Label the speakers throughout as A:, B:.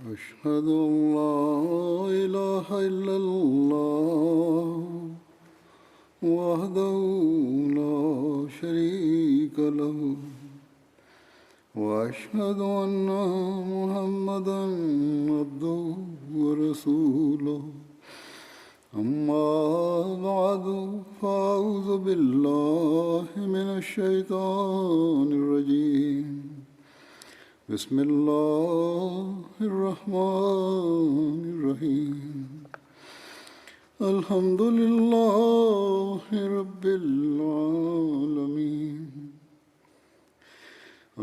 A: أشهد أن لا إله إلا الله وحده لا شريك له وأشهد أن محمدا عبده ورسوله أما بعد فأعوذ بالله من الشيطان الرجيم بسم الله الرحمن الرحيم الحمد لله رب العالمين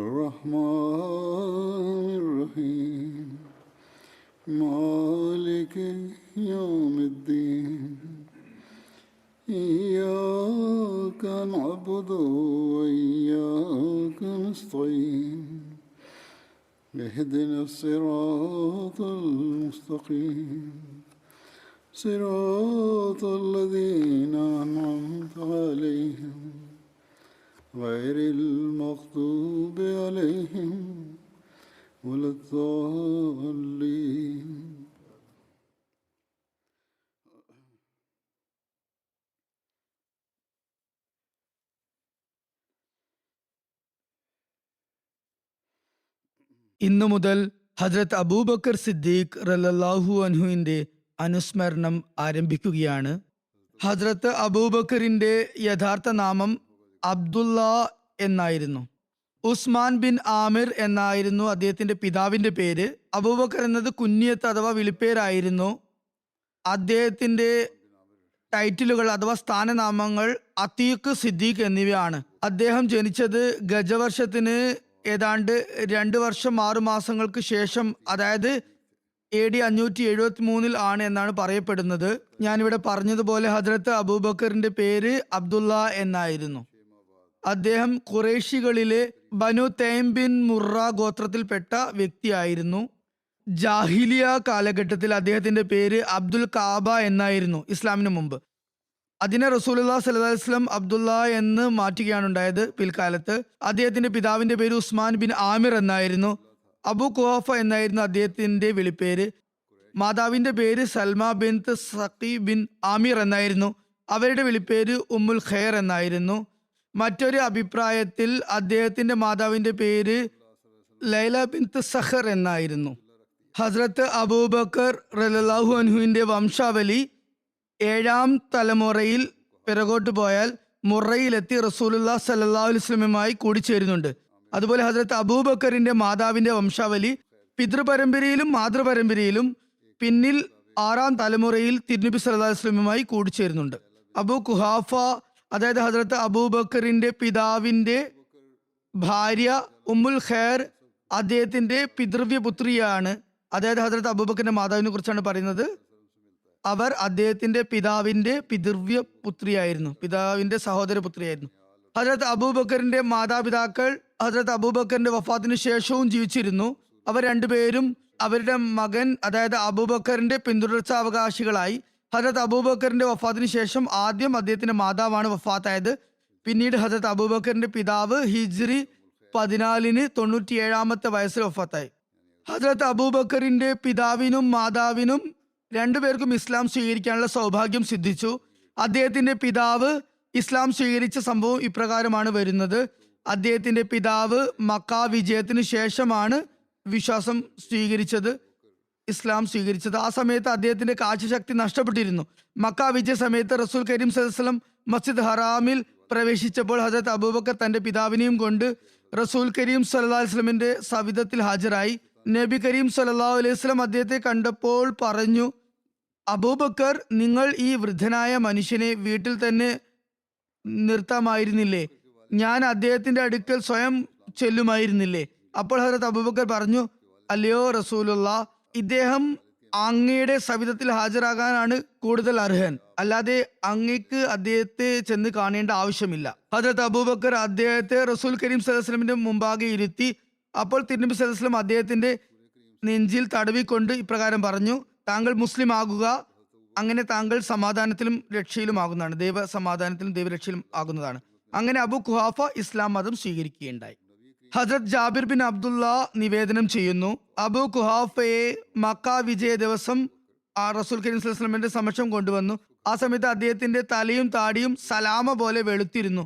A: الرحمن الرحيم مالك يوم الدين إياك نعبد وإياك نستعين اهدنا الصراط المستقيم صراط الذين أنعمت عليهم غير المغضوب عليهم ولا الضالين.
B: ഇന്നു മുതൽ ഹജ്രത്ത് അബൂബക്കർ സിദ്ദീഖ് റളിയല്ലാഹു അൻഹുവിന്റെ അനുസ്മരണം ആരംഭിക്കുകയാണ്. ഹജ്രത്ത് അബൂബക്കറിന്റെ യഥാർത്ഥ നാമം അബ്ദുള്ള എന്നായിരുന്നു. ഉസ്മാൻ ബിൻ ആമിർ എന്നായിരുന്നു അദ്ദേഹത്തിന്റെ പിതാവിന്റെ പേര്. അബൂബക്കർ എന്നത് കുഞ്ഞിയത്ത് അഥവാ വിളിപ്പേരായിരുന്നു. അദ്ദേഹത്തിന്റെ ടൈറ്റിലുകൾ അഥവാ സ്ഥാനനാമങ്ങൾ അതീഖ്, സിദ്ദീഖ് എന്നിവയാണ്. അദ്ദേഹം ജനിച്ചത് ഗജവർഷത്തിന് ഏതാണ്ട് 2 വർഷം 6 മാസങ്ങൾക്ക് ശേഷം, അതായത് AD 573 ആണ് എന്നാണ് പറയപ്പെടുന്നത്. ഞാനിവിടെ പറഞ്ഞതുപോലെ ഹജ്രത്ത് അബൂബക്കറിന്റെ പേര് അബ്ദുള്ള എന്നായിരുന്നു. അദ്ദേഹം ഖുറൈശികളിലെ ബനു തൈം ബിൻ മുറ ഗോത്രത്തിൽപ്പെട്ട വ്യക്തിയായിരുന്നു. ജാഹിലിയ കാലഘട്ടത്തിൽ അദ്ദേഹത്തിന്റെ പേര് അബ്ദുൽ കാബ എന്നായിരുന്നു ഇസ്ലാമിന് മുമ്പ്. അതിനെ റസൂലുള്ളാഹി സ്വല്ലല്ലാഹു അലൈഹി വസല്ലം അബ്ദുള്ള എന്ന് മാറ്റുകയാണ് ഉണ്ടായത് പിൽക്കാലത്ത്. അദ്ദേഹത്തിന്റെ പിതാവിന്റെ പേര് ഉസ്മാൻ ബിൻ ആമിർ എന്നായിരുന്നു. അബു ഖുഹാഫ എന്നായിരുന്നു അദ്ദേഹത്തിന്റെ വിളിപ്പേര്. മാതാവിന്റെ പേര് സൽമ ബിൻത് സഖി ബിൻ ആമിർ എന്നായിരുന്നു. അവരുടെ വിളിപ്പേര് ഉമ്മുൽ ഖൈർ എന്നായിരുന്നു. മറ്റൊരു അഭിപ്രായത്തിൽ അദ്ദേഹത്തിന്റെ മാതാവിന്റെ പേര് ലൈല ബിൻത് സഖർ എന്നായിരുന്നു. ഹസ്രത്ത് അബൂബക്കർ റളിയല്ലാഹു അൻഹുവിന്റെ വംശാവലി 7ാം തലമുറയിൽ പിറകോട്ട് പോയാൽ മുറയിലെത്തി റസൂലുള്ളാഹി സ്വല്ലല്ലാഹു അലൈഹി വസല്ലമയുമായി കൂടിച്ചേരുന്നുണ്ട്. അതുപോലെ ഹസ്രത്ത് അബൂബക്കറിന്റെ മാതാവിന്റെ വംശാവലി പിതൃപരമ്പരയിലും മാതൃപരമ്പരയിലും പിന്നിൽ 6ാം തലമുറയിൽ തിരുനബി സല്ലല്ലാഹു അലൈഹി വസല്ലമയുമായി കൂടിച്ചേരുന്നുണ്ട്. അബു ഖുഹാഫ, അതായത് ഹസ്രത്ത് അബൂബക്കറിന്റെ പിതാവിന്റെ ഭാര്യ ഉമ്മുൽ ഖൈർ അദ്ദേഹത്തിന്റെ പിതൃവ്യ പുത്രിയാണ്. അതായത് ഹസ്രത്ത് അബൂബക്കറിന്റെ മാതാവിനെ കുറിച്ചാണ് പറയുന്നത്. അവർ അദ്ദേഹത്തിന്റെ പിതാവിന്റെ പിതൃവ്യ പുത്രിയായിരുന്നു, പിതാവിന്റെ സഹോദര പുത്രിയായിരുന്നു. ഹസ്രത്ത് അബൂബക്കറിന്റെ മാതാപിതാക്കൾ ഹസ്രത്ത് അബൂബക്കറിന്റെ വഫാത്തിന് ശേഷവും ജീവിച്ചിരുന്നു. അവർ രണ്ടുപേരും അവരുടെ മകൻ, അതായത് അബൂബക്കറിന്റെ പിന്തുടർച്ചാവകാശികളായി. ഹസ്രത്ത് അബൂബക്കറിന്റെ വഫാത്തിന് ശേഷം ആദ്യം അദ്ദേഹത്തിന്റെ മാതാവാണ് വഫാത്തായത്. പിന്നീട് ഹസ്രത്ത് അബൂബക്കറിന്റെ പിതാവ് ഹിജ്രി 14 97ാമത്തെ വയസ്സിൽ വഫാത്തായി. ഹസ്രത്ത് അബൂബക്കറിന്റെ പിതാവിനും മാതാവിനും രണ്ടുപേർക്കും ഇസ്ലാം സ്വീകരിക്കാനുള്ള സൗഭാഗ്യം സിദ്ധിച്ചു. അദ്ദേഹത്തിന്റെ പിതാവ് ഇസ്ലാം സ്വീകരിച്ച സംഭവം ഇപ്രകാരമാണ് വരുന്നത്. അദ്ദേഹത്തിന്റെ പിതാവ് മക്ക വിജയത്തിന് ശേഷമാണ് വിശ്വാസം സ്വീകരിച്ചത്, ഇസ്ലാം സ്വീകരിച്ചത്. ആ സമയത്ത് അദ്ദേഹത്തിന്റെ കാഴ്ചശക്തി നഷ്ടപ്പെട്ടിരുന്നു. മക്ക വിജയ സമയത്ത് റസൂൽ കരീം സല്ലല്ലാഹു അലൈഹി വസല്ലം മസ്ജിദ് ഹറാമിൽ പ്രവേശിച്ചപ്പോൾ ഹസ്രത്ത് അബൂബക്കർ തന്റെ പിതാവിനെയും കൊണ്ട് റസൂൽ കരീം സല്ലല്ലാഹു അലൈഹി വസല്ലമിന്റെ സവിധത്തിൽ ഹാജരായി. നബി കരീം സല്ലല്ലാഹു അലൈഹി വസല്ലം അദ്ദേഹത്തെ കണ്ടപ്പോൾ പറഞ്ഞു, അബൂബക്കർ, നിങ്ങൾ ഈ വൃദ്ധനായ മനുഷ്യനെ വീട്ടിൽ തന്നെ നിർത്താമായിരുന്നില്ലേ? ഞാൻ അദ്ദേഹത്തിന്റെ അടുക്കൽ സ്വയം ചെല്ലുമായിരുന്നില്ലേ? അപ്പോൾ ഹസ്രത്ത് അബൂബക്കർ പറഞ്ഞു, അല്ലയോ റസൂലുള്ളാഹ്, ഇദ്ദേഹം അങ്ങയുടെ സവിധത്തിൽ ഹാജരാകാനാണ് കൂടുതൽ അർഹൻ, അല്ലാതെ അങ്ങക്ക് അദ്ദേഹത്തെ ചെന്ന് കാണേണ്ട ആവശ്യമില്ല. ഹസ്രത്ത് അബൂബക്കർ അദ്ദേഹത്തെ റസൂൽ കരീം സല്ലല്ലാഹു അലൈഹി വസല്ലമിന്റെ മുമ്പാകെ ഇരുത്തി. അപ്പോൾ തിരുനബി സല്ലല്ലാഹു അലൈഹി വസല്ലം അദ്ദേഹത്തിന്റെ നെഞ്ചിൽ തടവിക്കൊണ്ട് ഇപ്രകാരം പറഞ്ഞു, താങ്കൾ മുസ്ലിം ആകുക, അങ്ങനെ താങ്കൾ സമാധാനത്തിലും രക്ഷയിലും ആകുന്നതാണ്, ദൈവ സമാധാനത്തിലും ദൈവരക്ഷയിലും ആകുന്നതാണ്. അങ്ങനെ അബു ഖുഹാഫ ഇസ്ലാം മതം സ്വീകരിക്കുകയുണ്ടായി. ഹസ്രത് ജാബിർ ബിൻ അബ്ദുള്ള നിവേദനം ചെയ്യുന്നു, അബു കുഹാഫയെ മക്ക വിജയ ദിവസം റസൂൽ കരീം സ്വല്ലല്ലാഹു അലൈഹി വസല്ലമയുടെ സമക്ഷം കൊണ്ടുവന്നു. ആ സമയത്ത് അദ്ദേഹത്തിന്റെ തലയും താടിയും സലാമ പോലെ വെളുത്തിരുന്നു.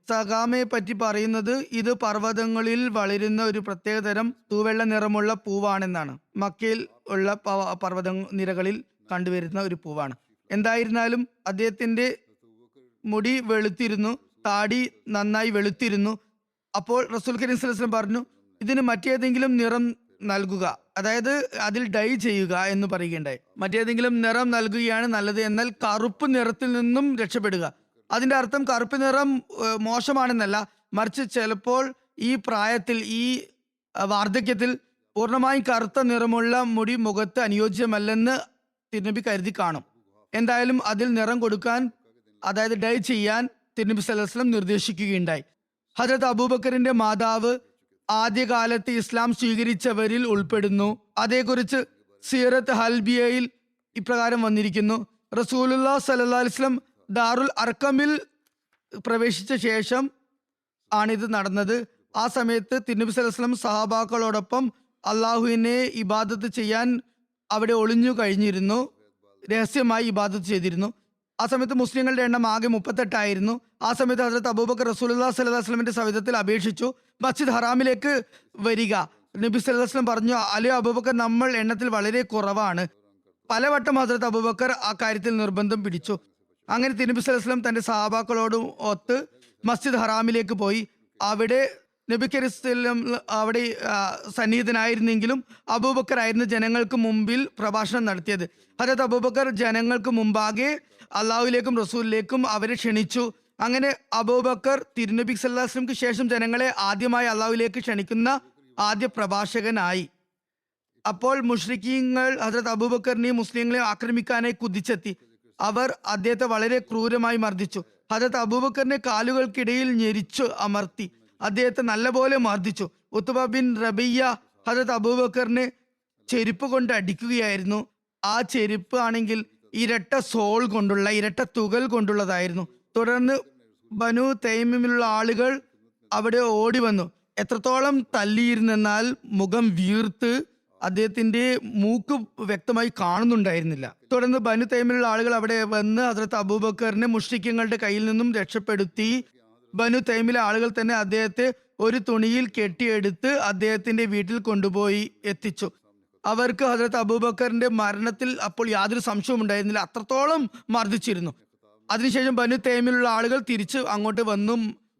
B: സഗാമയെ പറ്റി പറയുന്നത് ഇത് പർവ്വതങ്ങളിൽ വളരുന്ന ഒരു പ്രത്യേകതരം തൂവെള്ള നിറമുള്ള പൂവാണെന്നാണ്. മക്കയിൽ ഉള്ള പർവ്വത നിരകളിൽ കണ്ടുവരുന്ന ഒരു പൂവാണ്. എന്തായിരുന്നാലും അദ്ദേഹത്തിന്റെ മുടി വെളുത്തിരുന്നു, താടി നന്നായി വെളുത്തിരുന്നു. അപ്പോൾ റസൂൽ കരീം സ്വല്ലല്ലാഹു അലൈഹി വസല്ലം പറഞ്ഞു, ഇതിന് മറ്റേതെങ്കിലും നിറം നൽകുക, അതായത് അതിൽ ഡൈ ചെയ്യുക എന്ന് പറയുകയുണ്ടായി. മറ്റേതെങ്കിലും നിറം നൽകുകയാണ് നല്ലത്, എന്നാൽ കറുപ്പ് നിറത്തിൽ നിന്നും രക്ഷപ്പെടുക. അതിന്റെ അർത്ഥം കറുപ്പ് നിറം മോശമാണെന്നല്ല, മറിച്ച് ചിലപ്പോൾ ഈ പ്രായത്തിൽ, ഈ വാർദ്ധക്യത്തിൽ പൂർണ്ണമായും കറുത്ത നിറമുള്ള മുടി മുഖത്ത് അനുയോജ്യമല്ലെന്ന് തിരുനബി കരുതി കാണും. എന്തായാലും അതിൽ നിറം കൊടുക്കാൻ, അതായത് ഡൈ ചെയ്യാൻ തിരുനബി സല്ലല്ലാഹു അലൈഹി വസല്ലം നിർദ്ദേശിക്കുകയുണ്ടായി. ഹജരത്ത് അബൂബക്കറിന്റെ മാതാവ് ആദ്യകാലത്ത് ഇസ്ലാം സ്വീകരിച്ചവരിൽ ഉൾപ്പെടുന്നു. അതേക്കുറിച്ച് സീറത്ത് ഹൽബിയയിൽ ഇപ്രകാരം വന്നിരിക്കുന്നു: റസൂലുള്ളാഹി സ്വല്ലല്ലാഹു അലൈഹി വസല്ലം ദാറുൽ അർക്കമിൽ പ്രവേശിച്ച ശേഷം ആണിത് നടന്നത്. ആ സമയത്ത് തിരുനബി സല്ലല്ലാഹു അലൈഹി വസല്ലം സഹാബാക്കളോടൊപ്പം അള്ളാഹുവിനെ ഇബാദത്ത് ചെയ്യാൻ അവിടെ ഒളിഞ്ഞു കഴിഞ്ഞിരുന്നു, രഹസ്യമായി ഇബാദത്ത് ചെയ്തിരുന്നു. ആ സമയത്ത് മുസ്ലിങ്ങളുടെ എണ്ണം ആകെ 38 ആ സമയത്ത് ഹസ്രത്ത് അബൂബക്കർ റസൂലുള്ളാഹി സ്വല്ലല്ലാഹു അലൈഹി വസല്ലമയുടെ സവിധത്തിൽ അപേക്ഷിച്ചു, മസ്ജിദ് ഹറാമിലേക്ക് വരിക. നബി സല്ലല്ലാഹു അലൈഹി വസല്ലം പറഞ്ഞു, അലയോ അബൂബക്കർ, നമ്മൾ എണ്ണത്തിൽ വളരെ കുറവാണ്. പലവട്ടം ഹസ്രത്ത് അബൂബക്കർ ആ കാര്യത്തിൽ നിർബന്ധം പിടിച്ചു. അങ്ങനെ തിരുനബി സല്ലല്ലാഹു അലൈഹി വസല്ലം തന്റെ സഹാബാക്കളോടും ഒത്ത് മസ്ജിദ് ഹറാമിലേക്ക് പോയി. അവിടെ നബി കരീം സല്ലല്ലാഹു അലൈഹി വസല്ലം അവിടെ സന്നിഹിതനായിരുന്നെങ്കിലും അബൂബക്കർ ആയിരുന്നു ജനങ്ങൾക്ക് മുമ്പിൽ പ്രഭാഷണം നടത്തിയത്. ഹജരത്ത് അബൂബക്കർ ജനങ്ങൾക്ക് മുമ്പാകെ അള്ളാഹുവിലേക്കും റസൂലിലേക്കും അവരെ ക്ഷണിച്ചു. അങ്ങനെ അബൂബക്കർ തിരുനബി സല്ലല്ലാഹു അലൈഹി വസല്ലമക്ക് ശേഷം ജനങ്ങളെ ആദ്യമായി അള്ളാഹുവിലേക്ക് ക്ഷണിക്കുന്ന ആദ്യ പ്രഭാഷകനായി. അപ്പോൾ മുശ്രിക്കീങ്ങൾ ഹജരത്ത് അബൂബക്കറിനെയും മുസ്ലിങ്ങളെയും ആക്രമിക്കാനായി കുതിച്ചെത്തി. അവർ അദ്ദേഹത്തെ വളരെ ക്രൂരമായി മർദ്ദിച്ചു. ഹജരത്ത് അബൂബക്കറിന്റെ കാലുകൾക്കിടയിൽ ഞെരിച്ചു അമർത്തി അദ്ദേഹത്തെ നല്ലപോലെ മർദ്ദിച്ചു. ഉത്ബ ബിൻ റബിയ്യ ഹജരത്ത് അബൂബക്കറിനെ ചെരുപ്പ് കൊണ്ട് അടിക്കുകയായിരുന്നു. ആ ചെരുപ്പ് ആണെങ്കിൽ ഇരട്ട സോൾ കൊണ്ടുള്ള, ഇരട്ട തുകൽ കൊണ്ടുള്ളതായിരുന്നു. തുടർന്ന് ബനു തൈമിലുള്ള ആളുകൾ അവിടെ ഓടി വന്നു. എത്രത്തോളം തല്ലിയിരുന്നെന്നാൽ മുഖം വീർത്ത് അദ്ദേഹത്തിന്റെ മൂക്ക് വ്യക്തമായി കാണുന്നുണ്ടായിരുന്നില്ല. തുടർന്ന് ബനു തൈമിലുള്ള ആളുകൾ അവിടെ വന്ന് ഹസ്രത്ത് അബൂബക്കറിനെ മുശ്രിക്കങ്ങളുടെ കയ്യിൽ നിന്നും രക്ഷപ്പെടുത്തി. ബനു തൈമിലെ ആളുകൾ തന്നെ അദ്ദേഹത്തെ ഒരു തുണിയിൽ കെട്ടിയെടുത്ത് അദ്ദേഹത്തിന്റെ വീട്ടിൽ കൊണ്ടുപോയി എത്തിച്ചു. അവർക്ക് ഹസ്രത്ത് അബൂബക്കറിന്റെ മരണത്തിൽ അപ്പോൾ യാതൊരു സംശയവും ഉണ്ടായിരുന്നില്ല, അത്രത്തോളം മർദ്ദിച്ചിരുന്നു. അതിനുശേഷം ബനു തൈമിലുള്ള ആളുകൾ തിരിച്ച് അങ്ങോട്ട് വന്നു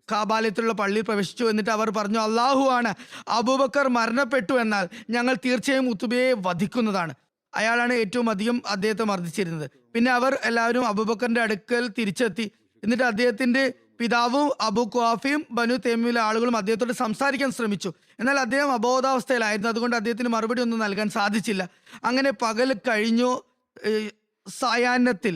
B: കാബാലയത്തിലുള്ള പള്ളിയിൽ പ്രവേശിച്ചു. എന്നിട്ട് അവർ പറഞ്ഞു, അള്ളാഹു ആണ്, അബൂബക്കർ മരണപ്പെട്ടു എന്നാൽ ഞങ്ങൾ തീർച്ചയായും ഉത്ബയെ വധിക്കുന്നതാണ്. അയാളാണ് ഏറ്റവും അധികം അദ്ദേഹത്തെ മർദ്ദിച്ചിരുന്നത്. പിന്നെ അവർ എല്ലാവരും അബൂബക്കറിന്റെ അടുക്കൽ തിരിച്ചെത്തി. എന്നിട്ട് അദ്ദേഹത്തിന്റെ പിതാവും അബു ഖുഹാഫയും ബനു തൈമിലെ ആളുകളും അദ്ദേഹത്തോട് സംസാരിക്കാൻ ശ്രമിച്ചു. എന്നാൽ അദ്ദേഹം അബോധാവസ്ഥയിലായിരുന്നു. അതുകൊണ്ട് അദ്ദേഹത്തിന് മറുപടി ഒന്നും നൽകാൻ സാധിച്ചില്ല. അങ്ങനെ പകൽ കഴിഞ്ഞു. സായാഹ്നത്തിൽ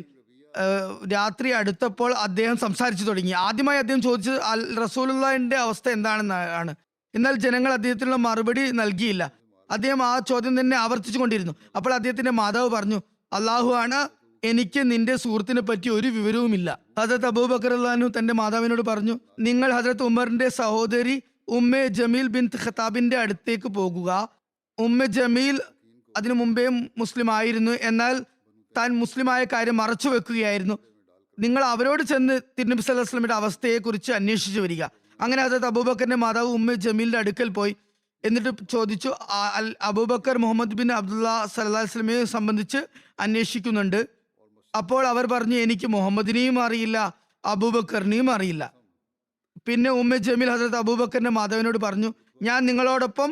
B: രാത്രി അടുത്തപ്പോൾ അദ്ദേഹം സംസാരിച്ചു തുടങ്ങി. ആദ്യമായി അദ്ദേഹം ചോദിച്ചത് റസൂലുള്ളാഹിന്റെ അവസ്ഥ എന്താണെന്നാണ്. എന്നാൽ ജനങ്ങൾ അദ്ദേഹത്തിനുള്ള മറുപടി നൽകിയില്ല. അദ്ദേഹം ആ ചോദ്യം തന്നെ ആവർത്തിച്ചു കൊണ്ടിരുന്നു. അപ്പോൾ അദ്ദേഹത്തിന്റെ മാതാവ് പറഞ്ഞു, അള്ളാഹു ആണ്, എനിക്ക് നിന്റെ സുഹൃത്തിനെ പറ്റി ഒരു വിവരവുമില്ല. ഹസ്രത്ത് അബൂബക്കർ റളിയല്ലാഹു അൻഹു തന്റെ മാതാവിനോട് പറഞ്ഞു, നിങ്ങൾ ഹസ്രത്ത് ഉമറിന്റെ സഹോദരി ഉമ്മെ ജമീൽ ബിൻ ഖത്താബിന്റെ അടുത്തേക്ക് പോകുക. ഉമ്മെ ജമീൽ അതിനു മുമ്പേ മുസ്ലിം ആയിരുന്നു, എന്നാൽ താൻ മുസ്ലിമായ കാര്യം മറച്ചു വെക്കുകയായിരുന്നു. നിങ്ങൾ അവരോട് ചെന്ന് തിരുനബി സല്ലല്ലാഹു അലൈഹി വസല്ലമയുടെ അവസ്ഥയെക്കുറിച്ച് അന്വേഷിച്ചു വരിക. അങ്ങനെ ഹസ്രത്ത് അബൂബക്കറിന്റെ മാതാവ് ഉമ്മെ ജമീലിന്റെ അടുക്കൽ പോയി. എന്നിട്ട് ചോദിച്ചു, അബൂബക്കർ മുഹമ്മദ് ബിൻ അബ്ദുള്ള സല്ലല്ലാഹു അലൈഹി വസല്ലമയെ സംബന്ധിച്ച് അന്വേഷിക്കുന്നുണ്ട്. അപ്പോൾ അവർ പറഞ്ഞു, എനിക്ക് മുഹമ്മദിനെയും അറിയില്ല, അബൂബക്കറിനെയും അറിയില്ല. പിന്നെ ഉമ്മെ ജമീൽ ഹസ്രത്ത് അബൂബക്കറിന്റെ മാതാവിനോട് പറഞ്ഞു, ഞാൻ നിങ്ങളോടൊപ്പം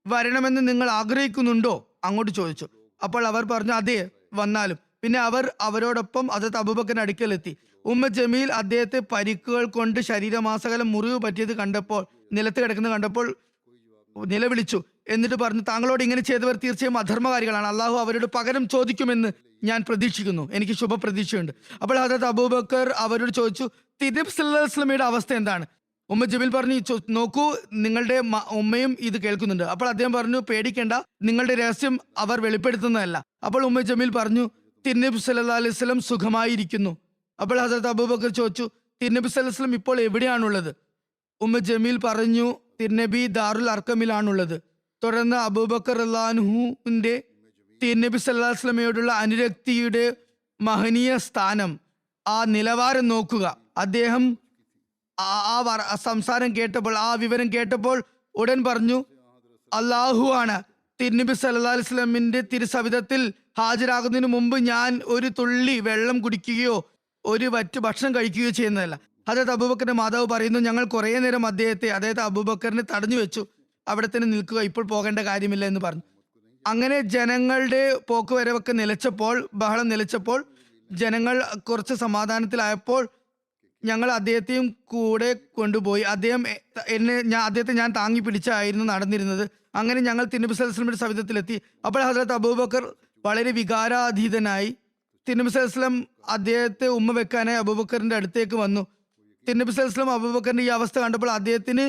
B: വരണമെന്ന് നിങ്ങൾ ആഗ്രഹിക്കുന്നുണ്ടോ? അങ്ങോട്ട് ചോദിച്ചു. അപ്പോൾ അവർ പറഞ്ഞു, അതെ, വന്നാലും. പിന്നെ അവർ അവരോടൊപ്പം ഹസ്രത്ത് അബൂബക്കറിന്റെ അടുക്കലെത്തി. ഉമ്മ ജമീൽ അദ്ദേഹത്തെ പരിക്കുകൾ കൊണ്ട് ശരീരമാസകലം മുറിവ് പറ്റിയത് കണ്ടപ്പോൾ, നിലത്ത് കിടക്കുന്നത് കണ്ടപ്പോൾ നിലവിളിച്ചു. എന്നിട്ട് പറഞ്ഞു, താങ്കളോട് ഇങ്ങനെ ചെയ്തവർ തീർച്ചയായും അധർമ്മകാരികളാണ്. അള്ളാഹു അവരോട് പകരം ചോദിക്കുമെന്ന് ഞാൻ പ്രതീക്ഷിക്കുന്നു. എനിക്ക് ശുഭപ്രതീക്ഷയുണ്ട്. അപ്പോൾ ഹസ്രത്ത് അബൂബക്കർ അവരോട് ചോദിച്ചു, തിരുനബി സല്ലല്ലാഹു അലൈഹി വസല്ലമയുടെ അവസ്ഥ എന്താണ്? ഉമ്മ ജമീൽ പറഞ്ഞു, നോക്കൂ, നിങ്ങളുടെ ഉമ്മയും ഇത് കേൾക്കുന്നുണ്ട്. അപ്പോൾ അദ്ദേഹം പറഞ്ഞു, പേടിക്കേണ്ട, നിങ്ങളുടെ രഹസ്യം അവർ വെളിപ്പെടുത്തുന്നതല്ല. അപ്പോൾ ഉമ്മ ജമീൽ പറഞ്ഞു, തിരുനബി സല്ലല്ലാഹു അലൈഹി വസല്ലം സുഖമായിരിക്കുന്നു. അപ്പോൾ ഹസ്രത്ത് അബൂബക്കർ ചോദിച്ചു, തിരുനബി സല്ലല്ലാഹു അലൈഹി വസല്ലം ഇപ്പോൾ എവിടെയാണുള്ളത്? ഉമ്മ ജമീൽ പറഞ്ഞു, തിരുനബി ദാറുൽ അർക്കമിലാണുള്ളത്. തുടർന്ന് അബൂബക്കർ റളിയല്ലാഹുവിന്റെ തിരുനബി സല്ലല്ലാഹു അലൈഹി വസല്ലമയോടുള്ള അനുരക്തിയുടെ മഹനീയ സ്ഥാനം, ആ നിലവാരം നോക്കുക. അദ്ദേഹം സംസാരം കേട്ടപ്പോൾ, ആ വിവരം കേട്ടപ്പോൾ ഉടൻ പറഞ്ഞു, അള്ളാഹു ആണ്. തിരുനബി സല്ലല്ലാഹു അലൈഹി വസല്ലമിന്റെ തിരുസവിധത്തിൽ ഹാജരാകുന്നതിന് മുമ്പ് ഞാൻ ഒരു തുള്ളി വെള്ളം കുടിക്കുകയോ ഒരു വറ്റ് ഭക്ഷണം കഴിക്കുകയോ ചെയ്യുന്നതല്ല. ഹദരത്ത് അബൂബക്കറിന്റെ മാതാവ് പറയുന്നു, ഞങ്ങൾ കുറേ നേരം അതായത് അബൂബക്കറിനെ തടഞ്ഞു വെച്ചു. അവിടെ തന്നെ നിൽക്കുക, ഇപ്പോൾ പോകേണ്ട കാര്യമില്ല എന്ന് പറഞ്ഞു. അങ്ങനെ ജനങ്ങളുടെ പോക്കുവരവൊക്കെ നിലച്ചപ്പോൾ, ബഹളം നിലച്ചപ്പോൾ, ജനങ്ങൾ കുറച്ച് സമാധാനത്തിലായപ്പോൾ ഞങ്ങൾ അദ്ദേഹത്തെയും കൂടെ കൊണ്ടുപോയി. അദ്ദേഹത്തെ ഞാൻ താങ്ങി പിടിച്ചായിരുന്നു നടന്നിരുന്നത്. അങ്ങനെ ഞങ്ങൾ തിരുനബി സല്ലല്ലാഹു അലൈഹി വസല്ലമയുടെ സവിധത്തിലെത്തി. അപ്പോൾ ഹദരത്ത് അബൂബക്കർ വളരെ വികാരാധീതനായി തിരുനബി സല്ലല്ലാഹു അലൈഹി വസല്ലം അദ്ദേഹത്തെ ഉമ്മ വെക്കാനായി അബൂബക്കറിന്റെ അടുത്തേക്ക് വന്നു. തിരുനബി സല്ലല്ലാഹു അലൈഹി വസല്ലം അബൂബക്കറിന്റെ ഈ അവസ്ഥ കണ്ടപ്പോൾ അദ്ദേഹത്തിന്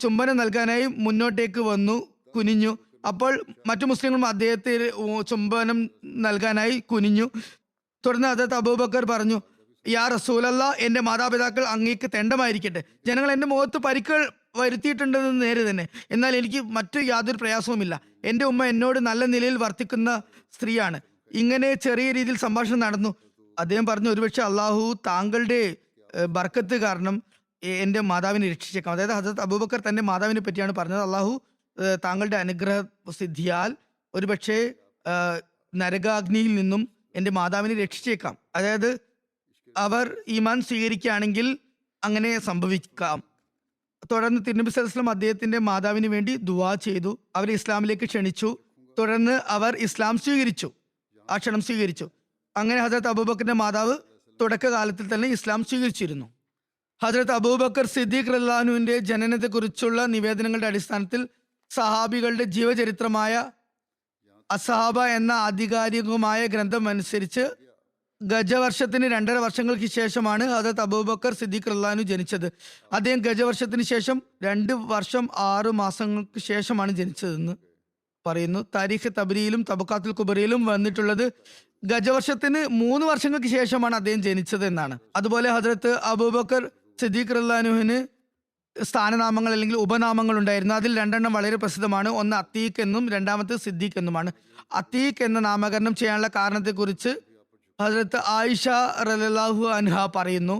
B: ചുംബനം നൽകാനായി മുന്നോട്ടേക്ക് വന്നു, കുനിഞ്ഞു. അപ്പോൾ മറ്റു മുസ്ലിങ്ങളും അദ്ദേഹത്തെ ചുംബനം നൽകാനായി കുനിഞ്ഞു. തുടർന്ന് ഹദരത്ത് അബൂബക്കർ പറഞ്ഞു, യാ റസൂലല്ലാ, എൻ്റെ മാതാപിതാക്കൾ അങ്ങേക്ക് തെണ്ടമായിരിക്കട്ടെ. ജനങ്ങൾ എൻ്റെ മുഖത്ത് പരിക്കുകൾ വരുത്തിയിട്ടുണ്ടെന്ന് നേരെ തന്നെ, എന്നാൽ എനിക്ക് മറ്റു യാതൊരു പ്രയാസവുമില്ല. എൻ്റെ ഉമ്മ എന്നോട് നല്ല നിലയിൽ വർത്തിക്കുന്ന സ്ത്രീയാണ്. ഇങ്ങനെ ചെറിയ രീതിയിൽ സംഭാഷണം നടന്നു. അദ്ദേഹം പറഞ്ഞു, ഒരുപക്ഷെ അള്ളാഹു താങ്കളുടെ ബർക്കത്ത് കാരണം എൻ്റെ മാതാവിനെ രക്ഷിച്ചേക്കാം. അതായത് ഹദരത്ത് അബൂബക്കർ തൻ്റെ മാതാവിനെ പറ്റിയാണ് പറഞ്ഞത്. അള്ളാഹു താങ്കളുടെ അനുഗ്രഹ സിദ്ധിയാൽ ഒരുപക്ഷെ നരകാഗ്നിയിൽ നിന്നും എൻ്റെ മാതാവിനെ രക്ഷിച്ചേക്കാം. അതായത് അവർ ഈമാൻ സ്വീകരിക്കുകയാണെങ്കിൽ അങ്ങനെ സംഭവിക്കാം. തുടർന്ന് തിരുനബി സല്ലല്ലാഹു അലൈഹി വസല്ലം അദ്ദേഹത്തിന്റെ മാതാവിന് വേണ്ടി ദുആ ചെയ്തു. അവരെ ഇസ്ലാമിലേക്ക് ക്ഷണിച്ചു. തുടർന്ന് അവർ ഇസ്ലാം സ്വീകരിച്ചു, ആ ക്ഷണം സ്വീകരിച്ചു. അങ്ങനെ ഹദരത്ത് അബൂബക്കറിന്റെ മാതാവ് തുടക്കകാലത്തിൽ തന്നെ ഇസ്ലാം സ്വീകരിച്ചിരുന്നു. ഹദരത്ത് അബൂബക്കർ സിദ്ദീഖ് റളിയല്ലാഹുവിന്റെ ജനനത്തെക്കുറിച്ചുള്ള നിവേദനങ്ങളുടെ അടിസ്ഥാനത്തിൽ സഹാബികളുടെ ജീവചരിത്രമായ അസഹാബ എന്ന ആധികാരികമായ ഗ്രന്ഥം അനുസരിച്ച് ഗജവർഷത്തിന് 2.5 വർഷങ്ങൾക്ക് ശേഷമാണ് ഹദരത്ത് അബൂബക്കർ സിദ്ദീഖ് റളിയല്ലാഹു ജനിച്ചത്. അദ്ദേഹം ഗജവർഷത്തിന് ശേഷം 2 വർഷം 6 മാസങ്ങൾക്ക് ശേഷമാണ് ജനിച്ചതെന്ന് പറയുന്നു. താരീഖ് തബരിയിലും തബക്കാത്തുൽ കുബറിയിലും വന്നിട്ടുള്ളത് ഗജവർഷത്തിന് 3 വർഷങ്ങൾക്ക് ശേഷമാണ് അദ്ദേഹം ജനിച്ചത് എന്നാണ്. അതുപോലെ ഹദരത്ത് അബൂബക്കർ സിദ്ദീഖ് റളിയല്ലാഹുവിന് സ്ഥാനനാമങ്ങൾ അല്ലെങ്കിൽ ഉപനാമങ്ങൾ ഉണ്ടായിരുന്നു. അതിൽ 2 എണ്ണം വളരെ പ്രസിദ്ധമാണ്. ഒന്ന് അത്തീഖ് എന്നും രണ്ടാമത്തെ സിദ്ദീഖ് എന്നുമാണ്. അത്തീഖ് എന്ന നാമകരണം ചെയ്യാനുള്ള കാരണത്തെക്കുറിച്ച് ഹദരത്ത് ആയിഷ റളിയല്ലാഹു അൻഹ പറയുന്നു,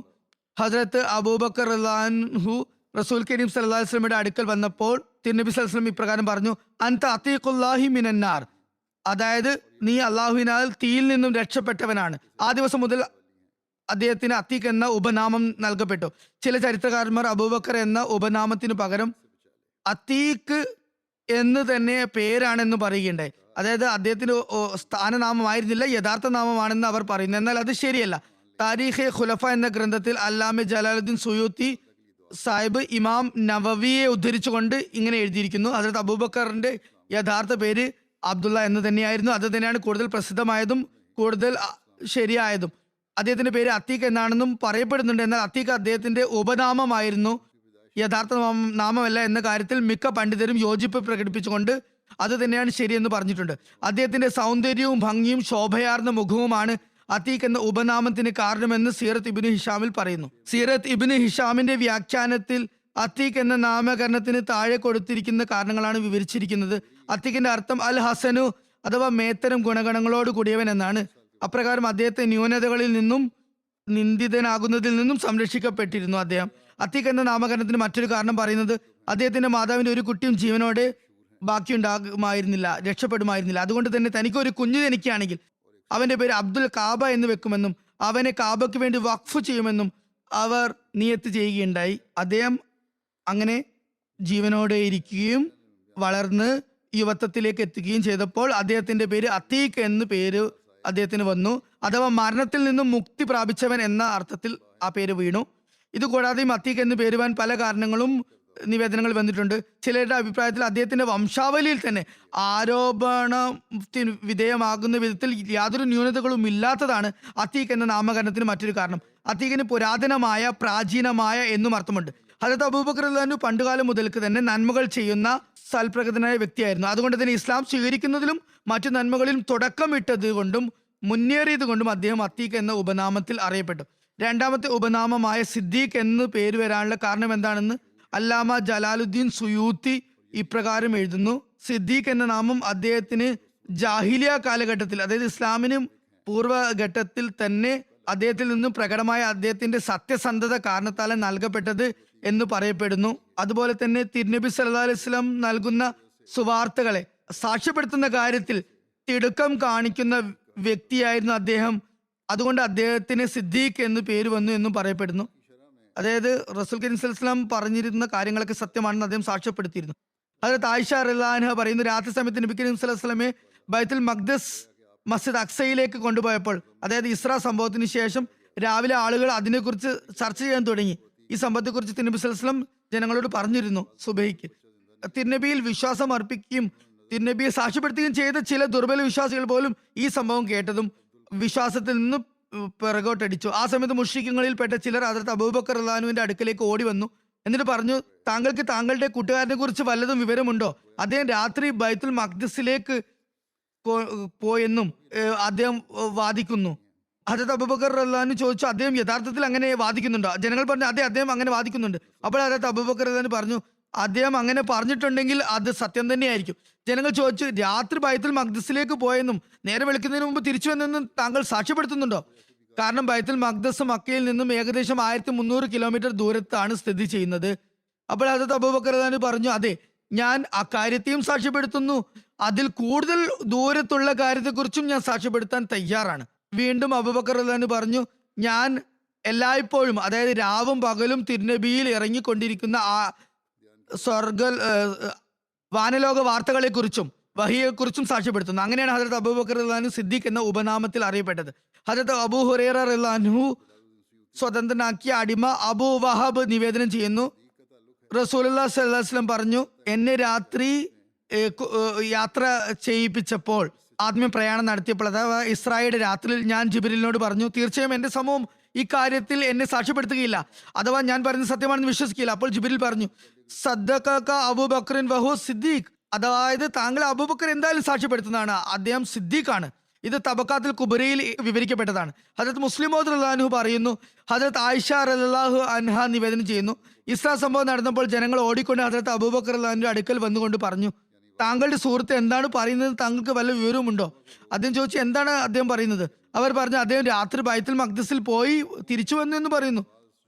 B: ഹദരത്ത് അബൂബക്കർ റളിയല്ലാഹു റസൂൽ കരീം സല്ലല്ലാഹു അലൈഹി വസല്ലമയുടെ അടുക്കൽ വന്നപ്പോൾ തിരുനബി സല്ലല്ലാഹു അലൈഹി വസല്ലം ഇപ്രകാരം പറഞ്ഞു, അൻത അത്തീഖുല്ലാഹി മിനന്നാർ, അതായത് നീ അള്ളാഹുവിനാൽ തീയിൽ നിന്നും രക്ഷപ്പെട്ടവനാണ്. ആ ദിവസം മുതൽ അദ്ദേഹത്തിന് അത്തീഖ് എന്ന ഉപനാമം നൽകപ്പെട്ടു. ചില ചരിത്രകാരന്മാർ അബൂബക്കർ എന്ന ഉപനാമത്തിന് പകരം അത്തീഖ് എന്ന് തന്നെ പേരാണെന്ന് പറയുകയുണ്ടായി. അതായത് അദ്ദേഹത്തിന് സ്ഥാനനാമമായിരുന്നില്ല, യഥാർത്ഥ നാമമാണെന്ന് അവർ പറയുന്നു. എന്നാൽ അത് ശരിയല്ല. താരീഖെ ഖുലഫ എന്ന ഗ്രന്ഥത്തിൽ അല്ലാമെ ജലാലുദ്ദീൻ സുയൂത്തി സാഹിബ് ഇമാം നവവിയെ ഉദ്ധരിച്ചുകൊണ്ട് ഇങ്ങനെ എഴുതിയിരിക്കുന്നു, ഹദരത്ത് അബൂബക്കറിന്റെ യഥാർത്ഥ പേര് അബ്ദുള്ള എന്ന് തന്നെയായിരുന്നു. അത് തന്നെയാണ് കൂടുതൽ പ്രസിദ്ധമായതും കൂടുതൽ ശരിയായതും. അദ്ദേഹത്തിന്റെ പേര് അത്തീഖ് എന്നാണെന്നും പറയപ്പെടുന്നുണ്ട്. എന്നാൽ അത്തീഖ് അദ്ദേഹത്തിന്റെ ഉപനാമമായിരുന്നു, യഥാർത്ഥ നാമമല്ല എന്ന കാര്യത്തിൽ മിക്ക പണ്ഡിതരും യോജിപ്പ് പ്രകടിപ്പിച്ചുകൊണ്ട് അത് തന്നെയാണ് ശരിയെന്ന് പറഞ്ഞിട്ടുണ്ട്. അദ്ദേഹത്തിന്റെ സൗന്ദര്യവും ഭംഗിയും ശോഭയാർന്ന മുഖവുമാണ് അത്തീഖ് എന്ന ഉപനാമത്തിന് കാരണമെന്ന് സീറത്ത് ഇബ്നു ഹിഷാമിൽ പറയുന്നു. സീറത്ത് ഇബ്നു ഹിഷാമിന്റെ വ്യാഖ്യാനത്തിൽ അത്തീഖ് എന്ന നാമകരണത്തിന് താഴെ കൊടുത്തിരിക്കുന്ന കാരണങ്ങളാണ് വിവരിച്ചിരിക്കുന്നത്. അത്തീഖിന്റെ അർത്ഥം അൽ ഹസനു അഥവാ മേത്തരം ഗുണഗണങ്ങളോട് കൂടിയവൻ എന്നാണ്. അപ്രകാരം അദ്ദേഹത്തെ ന്യൂനതകളിൽ നിന്നും നിന്ദിതനാകുന്നതിൽ നിന്നും സംരക്ഷിക്കപ്പെട്ടിരുന്നു അദ്ദേഹം. അത്തീഖ് എന്ന നാമകരണത്തിന് മറ്റൊരു കാരണം പറയുന്നത് അദ്ദേഹത്തിന്റെ മാതാവിന്റെ ഒരു കുട്ടിയും ജീവനോടെ ബാക്കിയുണ്ടാകുമായിരുന്നില്ല, രക്ഷപ്പെടുമായിരുന്നില്ല. അതുകൊണ്ട് തന്നെ തനിക്കൊരു കുഞ്ഞു ജനിക്കുകയാണെങ്കിൽ അവന്റെ പേര് അബ്ദുൽ കാബ എന്ന് വെക്കുമെന്നും അവനെ കാബയ്ക്ക് വേണ്ടി വഖഫ് ചെയ്യുമെന്നും അവർ നിയത്ത് ചെയ്യുകയുണ്ടായി. അദ്ദേഹം അങ്ങനെ ജീവനോടെ ഇരിക്കുകയും വളർന്ന് യുവത്വത്തിലേക്ക് എത്തുകയും ചെയ്തപ്പോൾ അദ്ദേഹത്തിന്റെ പേര് അത്തീഖ് എന്ന് പേര് അദ്ദേഹത്തിന് വന്നു. അഥവാ മരണത്തിൽ നിന്നും മുക്തി പ്രാപിച്ചവൻ എന്ന അർത്ഥത്തിൽ ആ പേര് വീണു. ഇതുകൂടാതെയും അത്തീഖ് എന്ന് പേരുവാൻ പല കാരണങ്ങളും നിവേദനങ്ങൾ വന്നിട്ടുണ്ട്. ചിലരുടെ അഭിപ്രായത്തിൽ അദ്ദേഹത്തിന്റെ വംശാവലിയിൽ തന്നെ ആരോപണത്തിന് വിധേയമാകുന്ന വിധത്തിൽ യാതൊരു ന്യൂനതകളും ഇല്ലാത്തതാണ് അത്തീഖ് എന്ന നാമകരണത്തിന് മറ്റൊരു കാരണം. അത്തീഖിന് പുരാതനമായ, പ്രാചീനമായ എന്നും അർത്ഥമുണ്ട്. ഹദരത്ത് അബൂബക്കർ റളിയല്ലാഹു പണ്ടുകാലം മുതൽക്ക് തന്നെ നന്മകൾ ചെയ്യുന്ന സൽപ്രകൃതനായ വ്യക്തിയായിരുന്നു. അതുകൊണ്ട് തന്നെ ഇസ്ലാം സ്വീകരിക്കുന്നതിലും മറ്റു നന്മകളിലും തുടക്കമിട്ടത് കൊണ്ടും മുന്നേറിയത് കൊണ്ടും അദ്ദേഹം അത്തീഖ് എന്ന ഉപനാമത്തിൽ അറിയപ്പെട്ടു. രണ്ടാമത്തെ ഉപനാമമായ സിദ്ദീഖ് എന്ന് പേര് വരാനുള്ള കാരണം എന്താണെന്ന് അല്ലാമ ജലാലുദ്ദീൻ സുയൂത്തി ഇപ്രകാരം എഴുതുന്നു: സിദ്ദീഖ് എന്ന നാമം അദ്ദേഹത്തിന് ജാഹിലിയ കാലഘട്ടത്തിൽ, അതായത് ഇസ്ലാമിനും പൂർവ്വഘട്ടത്തിൽ തന്നെ അദ്ദേഹത്തിൽ നിന്നും പ്രകടമായ അദ്ദേഹത്തിന്റെ സത്യസന്ധത കാരണത്താൽ നൽകപ്പെട്ടത് എന്ന് പറയപ്പെടുന്നു. അതുപോലെ തന്നെ തിരുനബി സല്ലല്ലാഹു അലൈഹി വസല്ലം നൽകുന്ന സുവാർത്തകളെ സാക്ഷ്യപ്പെടുത്തുന്ന കാര്യത്തിൽ തിടുക്കം കാണിക്കുന്ന വ്യക്തിയായിരുന്നു അദ്ദേഹം. അതുകൊണ്ട് അദ്ദേഹത്തിന് സിദ്ദീഖ് എന്ന് പേര് വന്നു എന്നും പറയപ്പെടുന്നു. അതായത് റസൂൽ കരീം സല്ലല്ലാഹു അലൈഹി വസല്ലം പറഞ്ഞിരുന്ന കാര്യങ്ങളൊക്കെ സത്യമാണെന്ന് അദ്ദേഹം സാക്ഷ്യപ്പെടുത്തിയിരുന്നു. ഹദരത്ത് ആയിഷ റളിയല്ലാഹു അൻഹ പറയുന്നു, രാത്രി സമയത്ത് നബി കരീം സല്ലല്ലാഹു അലൈഹി വസല്ലമയെ ബൈത്തുൽ മഖ്ദസ് മസ്ജിദ് അക്സയിലേക്ക് കൊണ്ടുപോയപ്പോൾ, അതായത് ഇസ്രാ സംഭവത്തിന് ശേഷം രാവിലെ ആളുകൾ അതിനെക്കുറിച്ച് ചർച്ച ചെയ്യാൻ തുടങ്ങി. ഈ സംഭവത്തെക്കുറിച്ച് തിരുനബി സല്ലല്ലാഹു അലൈഹി വസല്ലം ജനങ്ങളോട് പറഞ്ഞിരുന്നു. സുബഹിക്ക് തിരുനബിയിൽ വിശ്വാസം അർപ്പിക്കുകയും തിരുനബിയെ സാക്ഷ്യപ്പെടുത്തുകയും ചെയ്ത ചില ദുർബല വിശ്വാസികൾ പോലും ഈ സംഭവം കേട്ടതും വിശ്വാസത്തിൽ നിന്ന് പിറകോട്ടടിച്ചു. ആ സമയത്ത് മുശ്രിക്കുകളിൽപ്പെട്ട ചിലർ ഹദരത്ത് അബൂബക്കർ റളിയല്ലാഹു അൻഹുവിന്റെ അടുക്കലേക്ക് ഓടി വന്നു. എന്നിട്ട് പറഞ്ഞു, താങ്കൾക്ക് താങ്കളുടെ കൂട്ടുകാരനെ കുറിച്ച് വല്ലതും വിവരമുണ്ടോ? അദ്ദേഹം രാത്രി ബൈത്തുൽ മഖ്ദിസിലേക്ക് പോയെന്നും അദ്ദേഹം വാദിക്കുന്നു. ഹദരത്ത് അബൂബക്കർ റളിയല്ലാഹു അൻഹു ചോദിച്ചു, അദ്ദേഹം യഥാർത്ഥത്തിൽ അങ്ങനെ വാദിക്കുന്നുണ്ടോ? ജനങ്ങൾ പറഞ്ഞു, അതെ, അദ്ദേഹം അങ്ങനെ വാദിക്കുന്നുണ്ട്. അപ്പോൾ ഹദരത്ത് അബൂബക്കർ റളിയല്ലാഹു അൻഹു പറഞ്ഞു, അദ്ദേഹം അങ്ങനെ പറഞ്ഞിട്ടുണ്ടെങ്കിൽ അത് സത്യം തന്നെയായിരിക്കും. ജനങ്ങൾ ചോദിച്ചു, രാത്രി ബൈത്തുൽ മഖ്ദിസിലേക്ക് പോയെന്നും നേരെ വെളുക്കുന്നതിന് മുമ്പ് തിരിച്ചു വന്നെന്നും താങ്കൾ സാക്ഷ്യപ്പെടുത്തുന്നുണ്ടോ? കാരണം ബൈത്തുൽ മഖ്ദസ് മക്കയിൽ നിന്നും ഏകദേശം 1300 കിലോമീറ്റർ ദൂരത്താണ് സ്ഥിതി ചെയ്യുന്നത്. അപ്പോൾ ഹദരത്ത് അബൂബക്കർ റളിയല്ലാഹു അൻഹു പറഞ്ഞു, അതെ, ഞാൻ അക്കാര്യത്തെയും സാക്ഷ്യപ്പെടുത്തുന്നു, അതിൽ കൂടുതൽ ദൂരത്തുള്ള കാര്യത്തെക്കുറിച്ചും ഞാൻ സാക്ഷ്യപ്പെടുത്താൻ തയ്യാറാണ്. വീണ്ടും അബൂബക്കർ റളിയല്ലാഹു അൻഹു പറഞ്ഞു, ഞാൻ എല്ലായ്പ്പോഴും, അതായത് രാവും പകലും തിരുനബിയിൽ ഇറങ്ങിക്കൊണ്ടിരിക്കുന്ന ആ വാനലോക വാർത്തകളെ കുറിച്ചും വഹിയെക്കുറിച്ചും സാക്ഷ്യപ്പെടുത്തുന്നു. അങ്ങനെയാണ് ഹദരത്ത് അബൂബക്കർ റളിയല്ലാഹു അൻഹു സിദ്ദീഖ് എന്ന ഉപനാമത്തിൽ അറിയപ്പെട്ടത്. ഹദരത്ത് അബൂ ഹുറൈറ റളിയല്ലാഹു അൻഹു സ്വതന്ത്രനാക്കിയ അടിമ അബൂ വഹബ് നിവേദനം ചെയ്യുന്നു, റസൂലുള്ളാഹി സ്വല്ലല്ലാഹു അലൈഹി വസല്ലം പറഞ്ഞു, എന്നെ രാത്രി യാത്ര ചെയ്യിപ്പിച്ചപ്പോൾ, ആത്മീയ പ്രയാണം നടത്തിയപ്പോൾ, അഥവാ ഇസ്രായേലിന്റെ രാത്രിയിൽ ഞാൻ ജിബ്രീലിനോട് പറഞ്ഞു, തീർച്ചയായും എന്റെ സമൂഹം ഈ കാര്യത്തിൽ എന്നെ സാക്ഷ്യപ്പെടുത്തുകയില്ല, അഥവാ ഞാൻ പറയുന്നത് സത്യമാണെന്ന് വിശ്വസിക്കില്ല. അപ്പോൾ ജിബ്രീൽ പറഞ്ഞു, സദ്ദഖക അബൂബക്കറിൻ വഹു സിദ്ദീഖ്, അതായത് താങ്കൾ അബൂബക്കർ എന്തായാലും സാക്ഷ്യപ്പെടുത്തുന്നതാണ്, അദ്ദേഹം സിദ്ദീഖാണ്. ഇത് തബക്കാത്തുൽ കുബറയിൽ വിവരിക്കപ്പെട്ടതാണ്. ഹദരത്ത് മുസ്ലിം മൗദ് റളിയല്ലാഹു അൻഹു പറയുന്നു, ഹദരത്ത് ആയിഷ റളിയല്ലാഹു അൻഹ നിവേദനം ചെയ്യുന്നു, ഇസ്രാ സംഭവം നടന്നപ്പോൾ ജനങ്ങൾ ഓടിക്കൊണ്ട് ഹദരത്ത് അബൂബക്കർ റളിയല്ലാഹു അൻഹുവിന്റെ അടുക്കൽ വന്നുകൊണ്ട് പറഞ്ഞു, താങ്കളുടെ സുഹൃത്ത് എന്താണ് പറയുന്നത്, താങ്കൾക്ക് വല്ല വിവരവുമുണ്ടോ? അദ്ദേഹം ചോദിച്ചു, എന്താണ് അദ്ദേഹം പറയുന്നത്? അവർ പറഞ്ഞു, അദ്ദേഹം രാത്രി ബൈത്തുൽ മഖ്ദിസിൽ പോയി തിരിച്ചു വന്നു എന്ന് പറയുന്നു.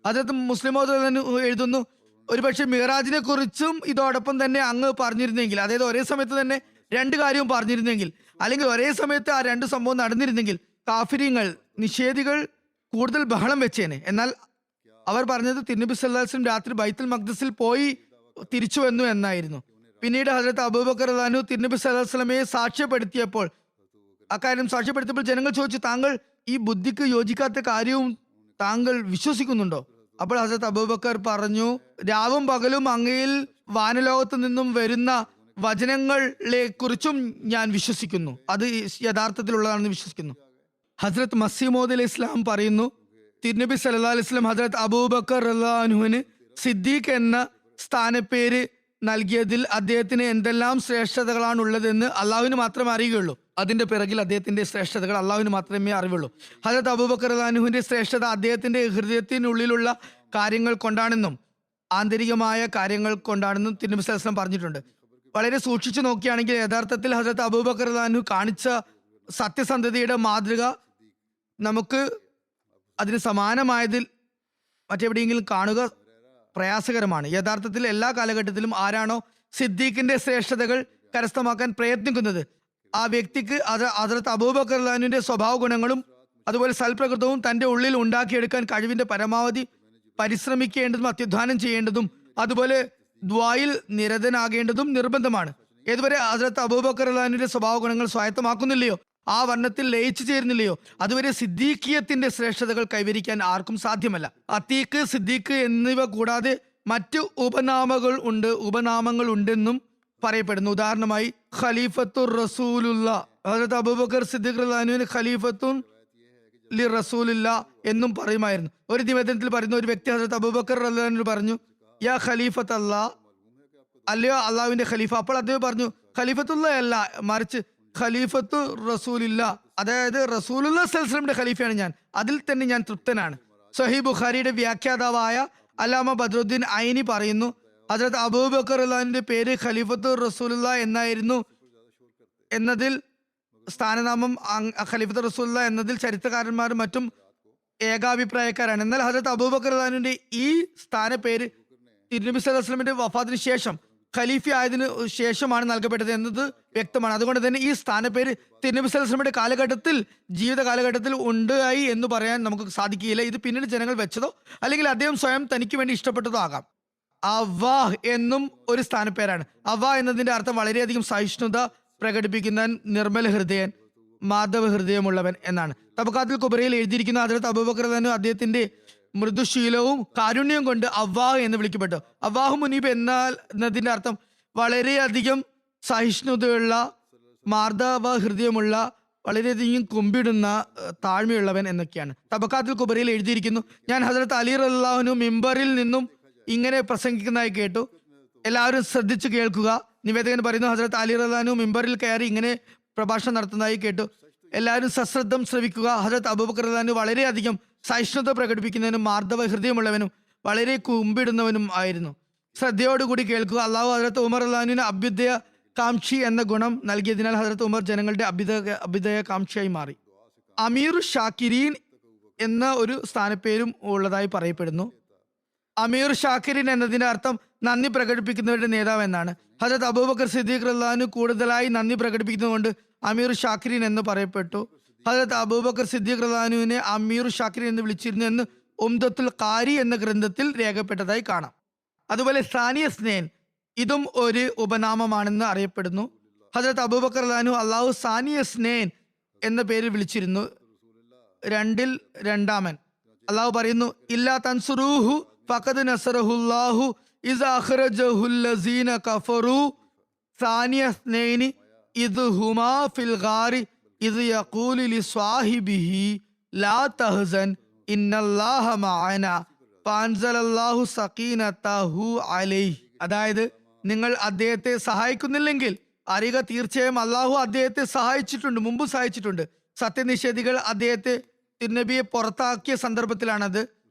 B: ഹദരത്ത് മുസ്ലിം മൗദ് റളിയല്ലാഹു അൻഹു എഴുതുന്നു, ഒരുപക്ഷെ മിഹ്റാജിനെ കുറിച്ചും ഇതോടൊപ്പം തന്നെ അങ്ങ് പറഞ്ഞിരുന്നെങ്കിൽ, അതായത് ഒരേ സമയത്ത് തന്നെ രണ്ട് കാര്യവും പറഞ്ഞിരുന്നെങ്കിൽ, അല്ലെങ്കിൽ ഒരേ സമയത്ത് ആ രണ്ട് സംഭവം നടന്നിരുന്നെങ്കിൽ കാഫിര്യങ്ങൾ, നിഷേധികൾ കൂടുതൽ ബഹളം വെച്ചേനെ. എന്നാൽ അവർ പറഞ്ഞത് തിരുനബി സല്ലല്ലാഹു അലൈഹി വസല്ലം രാത്രി ബൈത്തുൽ മഖ്ദിസിൽ പോയി തിരിച്ചു വന്നു എന്നായിരുന്നു. പിന്നീട് ഹദരത്ത് അബൂബക്കർ റളിയല്ലാഹു അൻഹു തിരുനബി സല്ലല്ലാഹു അലൈഹി വസല്ലമയെ സാക്ഷ്യപ്പെടുത്തിയപ്പോൾ, അക്കാര്യം സാക്ഷ്യപ്പെടുത്തിയപ്പോൾ ജനങ്ങൾ ചോദിച്ചു, താങ്കൾ ഈ ബുദ്ധിക്ക് യോജിക്കാത്ത കാര്യവും താങ്കൾ വിശ്വസിക്കുന്നുണ്ടോ? അപ്പോൾ ഹദരത്ത് അബൂബക്കർ പറഞ്ഞു, രാവും പകലും അങ്ങയിൽ വാനലോകത്ത് നിന്നും വരുന്ന വചനങ്ങളെ കുറിച്ചും ഞാൻ വിശ്വസിക്കുന്നു, അത് യഥാർത്ഥത്തിലുള്ളതാണെന്ന് വിശ്വസിക്കുന്നു. ഹസ്രത്ത് മസീഹ് മൗഊദ് അലൈഹി ഇസ്ലാം പറയുന്നു, തിരുനബി സല്ലല്ലാഹു അലൈഹി വസല്ലം ഹസ്രത്ത് അബൂബക്കർ റളിയല്ലാഹു അൻഹുവിന് സിദ്ദീഖ് എന്ന സ്ഥാനപ്പേര് നൽകിയതിൽ അദ്ദേഹത്തിന് എന്തെല്ലാം ശ്രേഷ്ഠതകളാണ് ഉള്ളതെന്ന് അള്ളാഹുവിന് മാത്രമേ അറിയുകയുള്ളൂ. അതിന്റെ പിറകിൽ അദ്ദേഹത്തിന്റെ ശ്രേഷ്ഠതകൾ അള്ളാഹുവിന് മാത്രമേ അറിവുള്ളൂ. ഹദരത്ത് അബൂബക്കർ റളിയല്ലാഹു അൻഹുവിന്റെ ശ്രേഷ്ഠത അദ്ദേഹത്തിന്റെ ഹൃദയത്തിനുള്ളിലുള്ള കാര്യങ്ങൾ കൊണ്ടാണെന്നും ആന്തരികമായ കാര്യങ്ങൾ കൊണ്ടാണെന്നും തിരുനബി സല്ലല്ലാഹു അലൈഹി വസല്ലം പറഞ്ഞിട്ടുണ്ട്. വളരെ സൂക്ഷിച്ചു നോക്കുകയാണെങ്കിൽ യഥാർത്ഥത്തിൽ ഹദരത്ത് അബൂബക്കർ റളിയല്ലാഹു അൻഹു കാണിച്ച സത്യസന്ധതയുടെ മാതൃക നമുക്ക് അതിന് സമാനമായതിൽ മറ്റെവിടെയെങ്കിലും കാണുക പ്രയാസകരമാണ്. യഥാർത്ഥത്തിൽ എല്ലാ കാലഘട്ടത്തിലും ആരാണോ സിദ്ദീഖിന്റെ ശ്രേഷ്ഠതകൾ കരസ്ഥമാക്കാൻ പ്രയത്നിക്കുന്നത്, ആ വ്യക്തിക്ക് ഹദരത്ത് അബൂബക്കർ റളിയല്ലാഹു അൻഹുവിന്റെ സ്വഭാവ ഗുണങ്ങളും അതുപോലെ സൽപ്രകൃതവും തന്റെ ഉള്ളിൽ ഉണ്ടാക്കിയെടുക്കാൻ കഴിവിന്റെ പരമാവധി പരിശ്രമിക്കേണ്ടതും അത്യുദ്ധാനം ചെയ്യേണ്ടതും അതുപോലെ ദ്വായിൽ നിരതനാകേണ്ടതും നിർബന്ധമാണ്. ഏതുവരെ ഹദരത്ത് അബൂബക്കർ റളിയല്ലാഹു അൻഹുവിന്റെ സ്വഭാവ ഗുണങ്ങൾ സ്വായത്തമാക്കുന്നില്ലയോ, ആ വർണ്ണത്തിൽ ലയിച്ചു ചേരുന്നില്ലയോ, അതുവരെ സിദ്ദീഖിയത്തിന്റെ ശ്രേഷ്ഠതകൾ കൈവരിക്കാൻ ആർക്കും സാധ്യമല്ല. അത്തീഖ്, സിദ്ദീഖ് എന്നിവ കൂടാതെ മറ്റു ഉപനാമങ്ങൾ ഉണ്ടെന്നും പറയപ്പെടുന്നു. ഉദാഹരണമായി ഖലീഫത്തുർ റസൂലുള്ള, ഹദരത്ത് അബൂബക്കർ സിദ്ദീഖ് റളിയല്ലാഹു അൻഹുവിന് ഖലീഫത്തുൻ ലി റസൂലില്ല എന്നും പറയുമായിരുന്നു. ഒരു നിവേദനത്തിൽ പറയുന്ന ഒരു വ്യക്തി ഹദരത്ത് അബൂബക്കർ റളിയല്ലാഹു അൻഹു പറഞ്ഞു, യാ ഖലീഫത്ത് അല്ലാഹ്, അല്ലയോ അള്ളാഹുവിന്റെ ഖലീഫ. അപ്പോൾ അദ്ദേഹം പറഞ്ഞു, ഖലീഫത്തുള്ള അല്ല, മറിച്ച് ഖലീഫത്തു റസൂലില്ല, അതായത് റസൂലുള്ളാഹി സ്വല്ലല്ലാഹു അലൈഹി വസല്ലമയുടെ ഖലീഫയാണ് ഞാൻ, അതിൽ തന്നെ ഞാൻ തൃപ്തനാണ്. സഹീഹ് ബുഖാരിയുടെ വ്യാഖ്യാതാവായ അല്ലാമ ബദ്രുദ്ദീൻ ഐനി പറയുന്നു, ഹസ്രത്ത് അബൂബക്കർ റളിയല്ലാഹുവിന്റെ പേര് ഖലീഫത്തുർ റസൂലുള്ള എന്നായിരുന്നു എന്നതിൽ സ്ഥാനനാമം ഖലീഫത്തുർ റസൂലുള്ള എന്നതിൽ ചരിത്രകാരന്മാരും മറ്റും ഏകാഭിപ്രായക്കാരാണ്. എന്നാൽ ഹസ്രത്ത് അബൂബക്കർ റളിയല്ലാഹുവിന്റെ ഈ സ്ഥാനപ്പേര് തിരുനബി സല്ലല്ലാഹു അലൈഹി വസല്ലമയുടെ വഫാത്തിന് ശേഷം ഖലീഫ ആയതിനു ശേഷമാണ് നൽകപ്പെട്ടത് എന്നത് വ്യക്തമാണ്. അതുകൊണ്ട് തന്നെ ഈ സ്ഥാനപ്പേര് തിരുനബി സല്ലല്ലാഹു അലൈഹി വസല്ലമയുടെ കാലഘട്ടത്തിൽ ജീവിത കാലഘട്ടത്തിൽ ഉണ്ടായി എന്ന് പറയാൻ നമുക്ക് സാധിക്കുകയില്ല. ഇത് പിന്നീട് ജനങ്ങൾ വെച്ചതോ അല്ലെങ്കിൽ അദ്ദേഹം സ്വയം തനിക്ക് വേണ്ടി ഇഷ്ടപ്പെട്ടതോ ആകാം. അവ്വാഹ് എന്നും ഒരു സ്ഥാനപ്പേരാണ്. അവ്വാ എന്നതിന്റെ അർത്ഥം വളരെയധികം സഹിഷ്ണുത പ്രകടിപ്പിക്കുന്ന നിർമ്മല ഹൃദയൻ, മാധവ ഹൃദയമുള്ളവൻ എന്നാണ്. തബഖാത്തുൽ കുബ്രയിൽ എഴുതിയിരിക്കുന്ന ഹദ്റത്ത് അബൂബക്കർ റളിയല്ലാഹു അദ്ദേഹത്തിന്റെ മൃദുശീലവും കാരുണ്യവും കൊണ്ട് അവ്വാഹ് എന്ന് വിളിക്കപ്പെട്ടു. അവ്വാഹ് മുനീബ് എന്നതിന്റെ അർത്ഥം വളരെയധികം സഹിഷ്ണുതയുള്ള, മാർദ്ദവ ഹൃദയമുള്ള, വളരെയധികം കുമ്പിടുന്ന, താഴ്മയുള്ളവൻ എന്നൊക്കെയാണ്. തബഖാത്തുൽ കുബ്രയിൽ എഴുതിയിരിക്കുന്നു, ഞാൻ ഹസ്രത്ത് അലി റളിയല്ലാഹു അൻഹു മിമ്പറിൽ നിന്നും ഇങ്ങനെ പ്രസംഗിക്കുന്നതായി കേട്ടു. എല്ലാവരും ശ്രദ്ധിച്ചു കേൾക്കുക. നിവേദകൻ പറയുന്നു, ഹസ്രത്ത് അലി റളിയല്ലാഹു അൻഹു മിമ്പറിൽ കയറി ഇങ്ങനെ പ്രഭാഷണം നടത്തുന്നതായി കേട്ടു. എല്ലാവരും സശ്രദ്ധം ശ്രവിക്കുക. ഹസ്രത്ത് അബൂബക്കർ റളിയല്ലാഹു അൻഹു വളരെയധികം സഹിഷ്ണുത പ്രകടിപ്പിക്കുന്നവനും മാർദ്ദവ ഹൃദയമുള്ളവനും വളരെ കുമ്പിടുന്നവനും ആയിരുന്നു. ശ്രദ്ധയോടുകൂടി കേൾക്കുക. അള്ളാഹു ഹസ്രത്ത് ഉമർ റളിയല്ലാഹു അൻഹുവിന് അഭ്യുദയ കാംക്ഷി എന്ന ഗുണം നൽകിയതിനാൽ ഹസ്രത്ത് ഉമർ ജനങ്ങളുടെ അഭ്യുദയ കാംക്ഷിയായി മാറി. അമീർ ഷാക്കിരീൻ എന്ന ഒരു സ്ഥാനപ്പേരും ഉള്ളതായി പറയപ്പെടുന്നു. അമീർ ഷാക്കിരീൻ എന്നതിന്റെ അർത്ഥം നന്ദി പ്രകടിപ്പിക്കുന്നവരുടെ നേതാവ് എന്നാണ്. ഹസ്രത്ത് അബൂബക്കർ സിദ്ദീഖ് റളിയല്ലാഹു അൻഹു കൂടുതലായി നന്ദി പ്രകടിപ്പിക്കുന്നതുകൊണ്ട് അമീർ ഷാക്കിരീൻ എന്ന് പറയപ്പെട്ടു. ഹസ്രത്ത് അബൂബക്കർ സിദ്ദീഖ് റളിയല്ലാഹു അൻഹുവിനെ അമീർ ഷാക്കിരീൻ എന്ന് വിളിച്ചിരുന്നു എന്ന് ഉംദത്തുൽ ഖാരി എന്ന ഗ്രന്ഥത്തിൽ രേഖപ്പെട്ടതായി കാണാം. അതുപോലെ സാനിയ സ്നേൻ, ഇതും ഒരു ഉപനാമമാണെന്ന് അറിയപ്പെടുന്നു. ഹസ്രത്ത് അബൂബക്കർ റളിയല്ലാഹു അൻഹു അള്ളാഹു സാനിയ സ്നേൻ എന്ന പേരിൽ വിളിച്ചിരുന്നു, രണ്ടിൽ രണ്ടാമൻ. അള്ളാഹു പറയുന്നു, ഇല്ലാ തൻസുറൂഹു ഫഖദ് നസറഹുല്ലാഹു ഇസ് അഖ്റജഹുല്ലസീന കഫറു സാനിയ സ്നൈനി ഇദ് ഹുമാ ഫിൽ ഗാരി ഇദ് യഖൂലു ലിസ്വാഹിബിഹി ലാ തഹ്സൻ ഇന്നല്ലാഹ മഅനാ ഫഅൻസലല്ലാഹു സഖീനതഹു അലൈഹി. അതായത്, നിങ്ങൾ അദ്ദേഹത്തെ സഹായിക്കുന്നില്ലെങ്കിൽ അറിയുക, തീർച്ചയായും അള്ളാഹു അദ്ദേഹത്തെ സഹായിച്ചിട്ടുണ്ട്, മുമ്പ് സഹായിച്ചിട്ടുണ്ട്. സത്യനിഷേധികൾ അദ്ദേഹത്തെ തിരുനബിയെ പുറത്താക്കിയ സന്ദർഭത്തിലാണത്,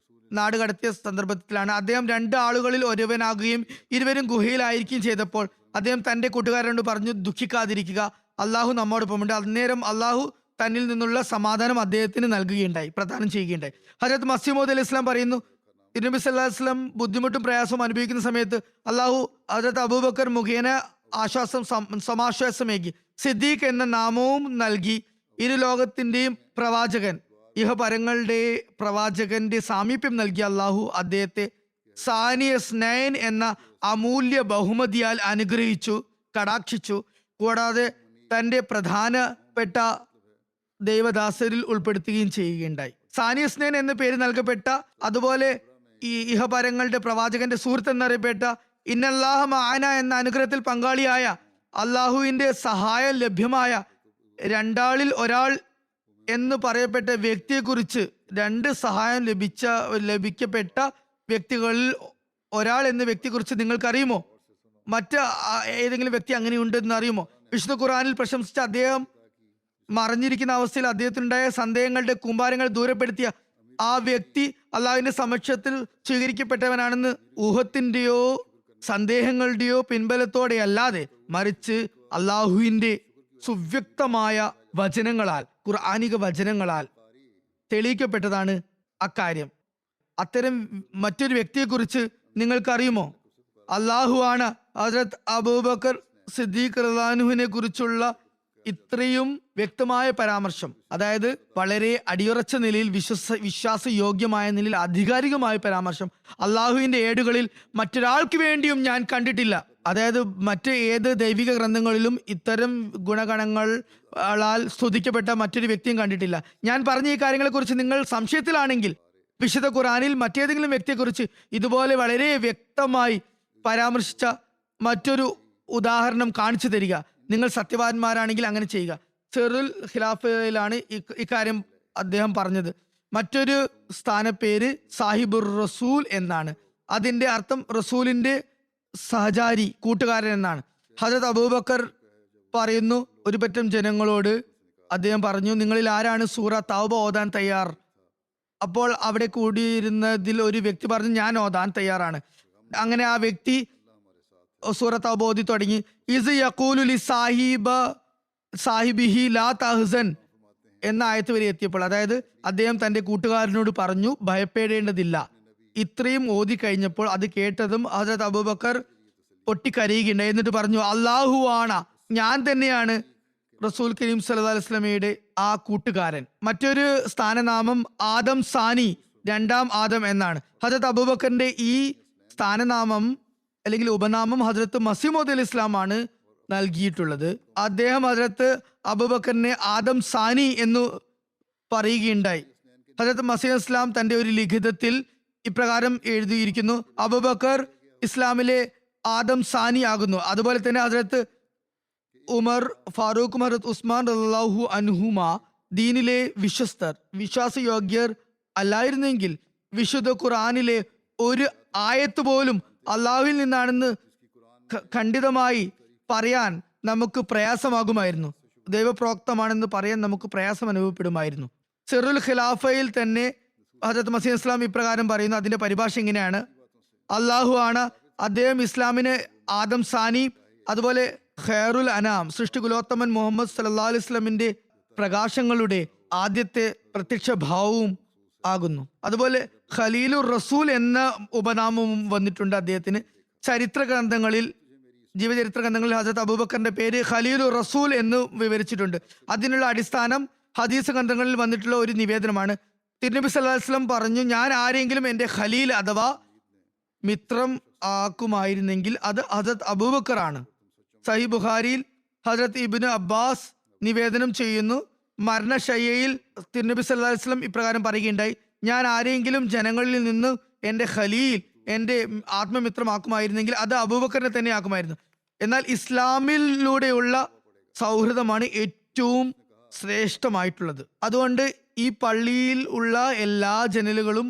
B: നാട് കടത്തിയ സന്ദർഭത്തിലാണ്. അദ്ദേഹം 2 ആളുകളിൽ ഒരുവനാകുകയും ഇരുവരും ഗുഹയിലായിരിക്കുകയും ചെയ്തപ്പോൾ അദ്ദേഹം തന്റെ കൂട്ടുകാരനോട് പറഞ്ഞു, ദുഃഖിക്കാതിരിക്കുക, അള്ളാഹു നമ്മോടൊപ്പമുണ്ട്. അന്നേരം അള്ളാഹു തന്നിൽ നിന്നുള്ള സമാധാനം അദ്ദേഹത്തിന് നൽകുകയുണ്ടായി, പ്രദാനം ചെയ്യുകയുണ്ടായി. ഹജരത്ത് മസീഹ് മൗഊദ് അലൈഹി ഇസ്ലാം പറയുന്നു, തിരുനബി സല്ലല്ലാഹു അലൈഹി വസല്ലം ബുദ്ധിമുട്ടും പ്രയാസവും അനുഭവിക്കുന്ന സമയത്ത് അള്ളാഹു ഹജരത്ത് അബൂബക്കർ മുഖേന സമാശ്വാസമേകി സിദ്ദീഖ് എന്ന നാമവും നൽകി. ഇരു ലോകത്തിന്റെയും പ്രവാചകൻ, ഇഹപരങ്ങളുടെ പ്രവാചകന്റെ സാമീപ്യം നൽകിയ അള്ളാഹു അദ്ദേഹത്തെ സാനിയ സ്നൈൻ എന്ന അമൂല്യ ബഹുമതിയാൽ അനുഗ്രഹിച്ചു, കടാക്ഷിച്ചു. കൂടാതെ തന്റെ പ്രധാനപ്പെട്ട ദൈവദാസരിൽ ഉൾപ്പെടുത്തുകയും ചെയ്യുകയുണ്ടായി. സാനിയ സ്നൈൻ എന്ന പേര് നൽകപ്പെട്ട, അതുപോലെ ഈ ഇഹപരങ്ങളുടെ പ്രവാചകന്റെ സുഹൃത്ത് എന്നറിയപ്പെട്ട, ഇന്നല്ലാഹ മഅന എന്ന അനുഗ്രഹത്തിൽ പങ്കാളിയായ, അള്ളാഹുവിന്റെ സഹായം ലഭ്യമായ, 2 ആളിൽ ഒരാൾ എന്ന് പറയപ്പെട്ട വ്യക്തിയെക്കുറിച്ച്, 2 സഹായം ലഭിക്കപ്പെട്ട വ്യക്തികളിൽ ഒരാൾ എന്ന വ്യക്തിയെക്കുറിച്ച് നിങ്ങൾക്കറിയുമോ? മറ്റ് ഏതെങ്കിലും വ്യക്തി അങ്ങനെയുണ്ടെന്ന് അറിയുമോ? വിശുദ്ധ ഖുർആനിൽ പ്രശംസിച്ച അദ്ദേഹം മറഞ്ഞിരിക്കുന്ന അവസ്ഥയിൽ അദ്ദേഹത്തിനുണ്ടായ സന്ദേഹങ്ങളുടെ കൂമ്പാരങ്ങൾ ദൂരപ്പെടുത്തിയ ആ വ്യക്തി അള്ളാഹുവിന്റെ സമക്ഷത്തിൽ സ്വീകരിക്കപ്പെട്ടവനാണെന്ന് ഊഹത്തിന്റെയോ സന്ദേഹങ്ങളുടെയോ പിൻബലത്തോടെ അല്ലാതെ, മറിച്ച് അള്ളാഹുവിന്റെ സുവ്യക്തമായ വചനങ്ങളാൽ, ഖുർആനിക വചനങ്ങളാൽ തെളിയിക്കപ്പെട്ടതാണ് അക്കാര്യം. അത്തരം മറ്റൊരു വ്യക്തിയെക്കുറിച്ച് നിങ്ങൾക്കറിയുമോ? അള്ളാഹുവാണ് ഹസ്രത്ത് അബൂബക്കർ സിദ്ദീഖ് റളിയല്ലാഹു അൻഹുവിനെ കുറിച്ചുള്ള ഇത്രയും വ്യക്തമായ പരാമർശം, അതായത് വളരെ അടിയുറച്ച നിലയിൽ വിശ്വാസയോഗ്യമായ നിലയിൽ ആധികാരികമായ പരാമർശം അള്ളാഹുവിന്റെ ഏടുകളിൽ മറ്റൊരാൾക്ക് വേണ്ടിയും ഞാൻ കണ്ടിട്ടില്ല. അതായത് മറ്റ് ഏത് ദൈവിക ഗ്രന്ഥങ്ങളിലും ഇത്തരം ഗുണഗണങ്ങളാൽ സ്തുതിക്കപ്പെട്ട മറ്റൊരു വ്യക്തിയും കണ്ടിട്ടില്ല. ഞാൻ പറഞ്ഞ ഈ കാര്യങ്ങളെക്കുറിച്ച് നിങ്ങൾ സംശയത്തിലാണെങ്കിൽ വിശുദ്ധ ഖുർആനിൽ മറ്റേതെങ്കിലും വ്യക്തിയെക്കുറിച്ച് ഇതുപോലെ വളരെ വ്യക്തമായി പരാമർശിച്ച മറ്റൊരു ഉദാഹരണം കാണിച്ചു തരിക. നിങ്ങൾ സത്യവാന്മാരാണെങ്കിൽ അങ്ങനെ ചെയ്യുക. സിറുൽ ഖിലാഫയിലാണ് ഇക്കാര്യം അദ്ദേഹം പറഞ്ഞത്. മറ്റൊരു സ്ഥാനപ്പേര് സാഹിബുർ റസൂൽ എന്നാണ്. അതിന്റെ അർത്ഥം റസൂലിന്റെ സഹചാരി, കൂട്ടുകാരൻ എന്നാണ്. ഹജരത്ത് അബൂബക്കർ പറയുന്നു, ഒരു പറ്റം ജനങ്ങളോട് അദ്ദേഹം പറഞ്ഞു, നിങ്ങളിൽ ആരാണ് സൂറ തൗബ ഓതാൻ തയ്യാർ? അപ്പോൾ അവിടെ കൂടിയിരുന്നതിൽ ഒരു വ്യക്തി പറഞ്ഞു, ഞാൻ ഓതാൻ തയ്യാറാണ്. അങ്ങനെ ആ വ്യക്തി സൂറത്ത് ഓതി തുടങ്ങി. ഇസ് യഖൂലു ലി സാഹിബിഹി ലാ തഹ്സൻ എന്ന ആയത്ത് വരെ എത്തിയപ്പോൾ, അതായത് അദ്ദേഹം തന്റെ കൂട്ടുകാരനോട് പറഞ്ഞു ഭയപ്പെടേണ്ടതില്ല. ഇത്രയും ഓതി കഴിഞ്ഞപ്പോൾ അത് കേട്ടതും ഹസ്രത്ത് അബൂബക്കർ പൊട്ടിക്കരയുകയുണ്ടായി. എന്നിട്ട് പറഞ്ഞു, അല്ലാഹു ആണ്, ഞാൻ തന്നെയാണ് റസൂൽ കരീം സല്ലല്ലാഹു അലൈഹി വസല്ലമയുടെ ആ കൂട്ടുകാരൻ. മറ്റൊരു സ്ഥാനനാമം ആദം സാനി, രണ്ടാം ആദം എന്നാണ്. ഹസ്രത്ത് അബൂബക്കറിന്റെ ഈ സ്ഥാനനാമം അല്ലെങ്കിൽ ഉപനാമം ഹസ്രത്ത് മസീഹ് മൗഊദ് അലൈഹി ഇസ്ലാമാണ് നൽകിയിട്ടുള്ളത്. അദ്ദേഹം ഹസ്രത്ത് അബൂബക്കറിനെ ആദം സാനി എന്ന് പറയുകയുണ്ടായി. ഹസ്രത്ത് മസീഹ് ഇസ്ലാം തന്റെ ഒരു ലിഖിതത്തിൽ ഇപ്രകാരം എഴുതിയിരിക്കുന്നു, അബൂബക്കർ ഇസ്ലാമിലെ ആദം സാനി ആകുന്നു. അതുപോലെ തന്നെ ഹസ്രത്ത് ഉമർ ഫാറൂഖ്, ഹസ്രത്ത് ഉസ്മാൻ റളിയല്ലാഹു അൻഹുമ ദീനിലെ വിശ്വസ്തർ, വിശ്വാസയോഗ്യർ അല്ലായിരുന്നെങ്കിൽ വിശുദ്ധ ഖുർആനിലെ ഒരു ആയത്ത് പോലും അള്ളാഹുവിൽ നിന്നാണെന്ന് ഖണ്ഡിതമായി പറയാൻ നമുക്ക് പ്രയാസമാകുമായിരുന്നു. ദൈവപ്രോക്തമാണെന്ന് പറയാൻ നമുക്ക് പ്രയാസം അനുഭവപ്പെടുമായിരുന്നു. സിറുൽ ഖിലാഫയിൽ തന്നെ ഹസ്രത്ത് മസീഹ് ഇസ്ലാം ഇപ്രകാരം പറയുന്നു. അതിന്റെ പരിഭാഷ ഇങ്ങനെയാണ്, അള്ളാഹു ആണ്, അദ്ദേഹം ഇസ്ലാമിന് ആദം സാനി, അതുപോലെ ഖൈറുൽ അനാം, സൃഷ്ടികുലോത്തമൻ മുഹമ്മദ് സല്ലല്ലാഹു അലൈഹി വസല്ലമിന്റെ പ്രകാശങ്ങളുടെ ആദ്യത്തെ പ്രത്യക്ഷ ഭാവവും ആകുന്നു. അതുപോലെ ഖലീലുർ റസൂൽ എന്ന ഉപനാമവും വന്നിട്ടുണ്ട് അദ്ദേഹത്തിന്. ചരിത്ര ഗ്രന്ഥങ്ങളിൽ, ജീവചരിത്ര ഗ്രന്ഥങ്ങളിൽ ഹസ്രത്ത് അബൂബക്കറിന്റെ പേര് ഖലീലുർ റസൂൽ എന്ന് വിവരിച്ചിട്ടുണ്ട്. അതിനുള്ള അടിസ്ഥാനം ഹദീസ് ഗ്രന്ഥങ്ങളിൽ വന്നിട്ടുള്ള ഒരു നിവേദനമാണ്. തിരുനബി സല്ലല്ലാഹു അലൈഹി വസല്ലം പറഞ്ഞു, ഞാൻ ആരെങ്കിലും എൻ്റെ ഖലീൽ അഥവാ മിത്രം ആക്കുമായിരുന്നെങ്കിൽ അത് ഹസ്രത്ത് അബൂബക്കർ ആണ്. സഹീഹ് ബുഖാരിയിൽ ഹസ്രത്ത് ഇബ്നു അബ്ബാസ് നിവേദനം ചെയ്യുന്നു, മരണശയ്യയിൽ തിരുനബി സല്ലല്ലാഹു അലൈഹി വസല്ലം ഇപ്രകാരം പറയുകയുണ്ടായി, ഞാൻ ആരെങ്കിലും ജനങ്ങളിൽ നിന്ന് എൻ്റെ ഖലീൽ, എൻ്റെ ആത്മമിത്രമാക്കുമായിരുന്നെങ്കിൽ അത് അബൂബക്കറിനെ തന്നെ ആക്കുമായിരുന്നു. എന്നാൽ ഇസ്ലാമിലൂടെയുള്ള സൗഹൃദമാണ് ഏറ്റവും ശ്രേഷ്ഠമായിട്ടുള്ളത്. അതുകൊണ്ട് ഈ പള്ളിയിൽ ഉള്ള എല്ലാ ജനലുകളും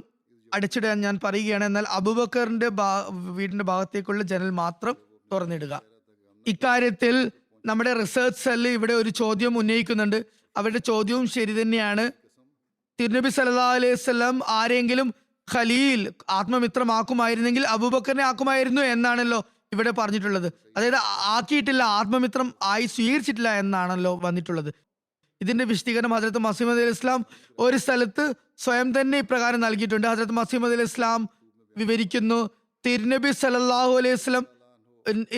B: അടച്ചിടാൻ ഞാൻ പറയുകയാണ്. എന്നാൽ അബൂബക്കറിന്റെ വീടിന്റെ ഭാഗത്തേക്കുള്ള ജനൽ മാത്രം തുറന്നിടുക. ഇക്കാര്യത്തിൽ നമ്മുടെ റിസർച്ച് സെല്ല് ഇവിടെ ഒരു ചോദ്യം ഉന്നയിക്കുന്നുണ്ട്. അവരുടെ ചോദ്യവും ശരി തന്നെയാണ്. തിരുനബി സല്ലല്ലാഹു അലൈഹി വസല്ലം ആരെങ്കിലും ഖലീൽ, ആത്മമിത്രമാക്കുമായിരുന്നെങ്കിൽ അബൂബക്കറിനെ ആക്കുമായിരുന്നു എന്നാണല്ലോ ഇവിടെ പറഞ്ഞിട്ടുള്ളത്. അതായത് ആക്കിയിട്ടില്ല, ആത്മമിത്രം ആയി സ്വീകരിച്ചിട്ടില്ല എന്നാണല്ലോ വന്നിട്ടുള്ളത്. ഇതിന്റെ വിശദീകരണം ഹസ്രത്ത് മസീഹ് മൗഊദ് അലൈഹി ഇസ്ലാം ഒരു സ്ഥലത്ത് സ്വയം തന്നെ ഇപ്രകാരം നൽകിയിട്ടുണ്ട്. ഹസ്രത്ത് മസീഹ് മൗഊദ് അലൈഹി ഇസ്ലാം വിവരിക്കുന്നു, തിരുനബി സല്ലല്ലാഹു അലൈഹി വസല്ലം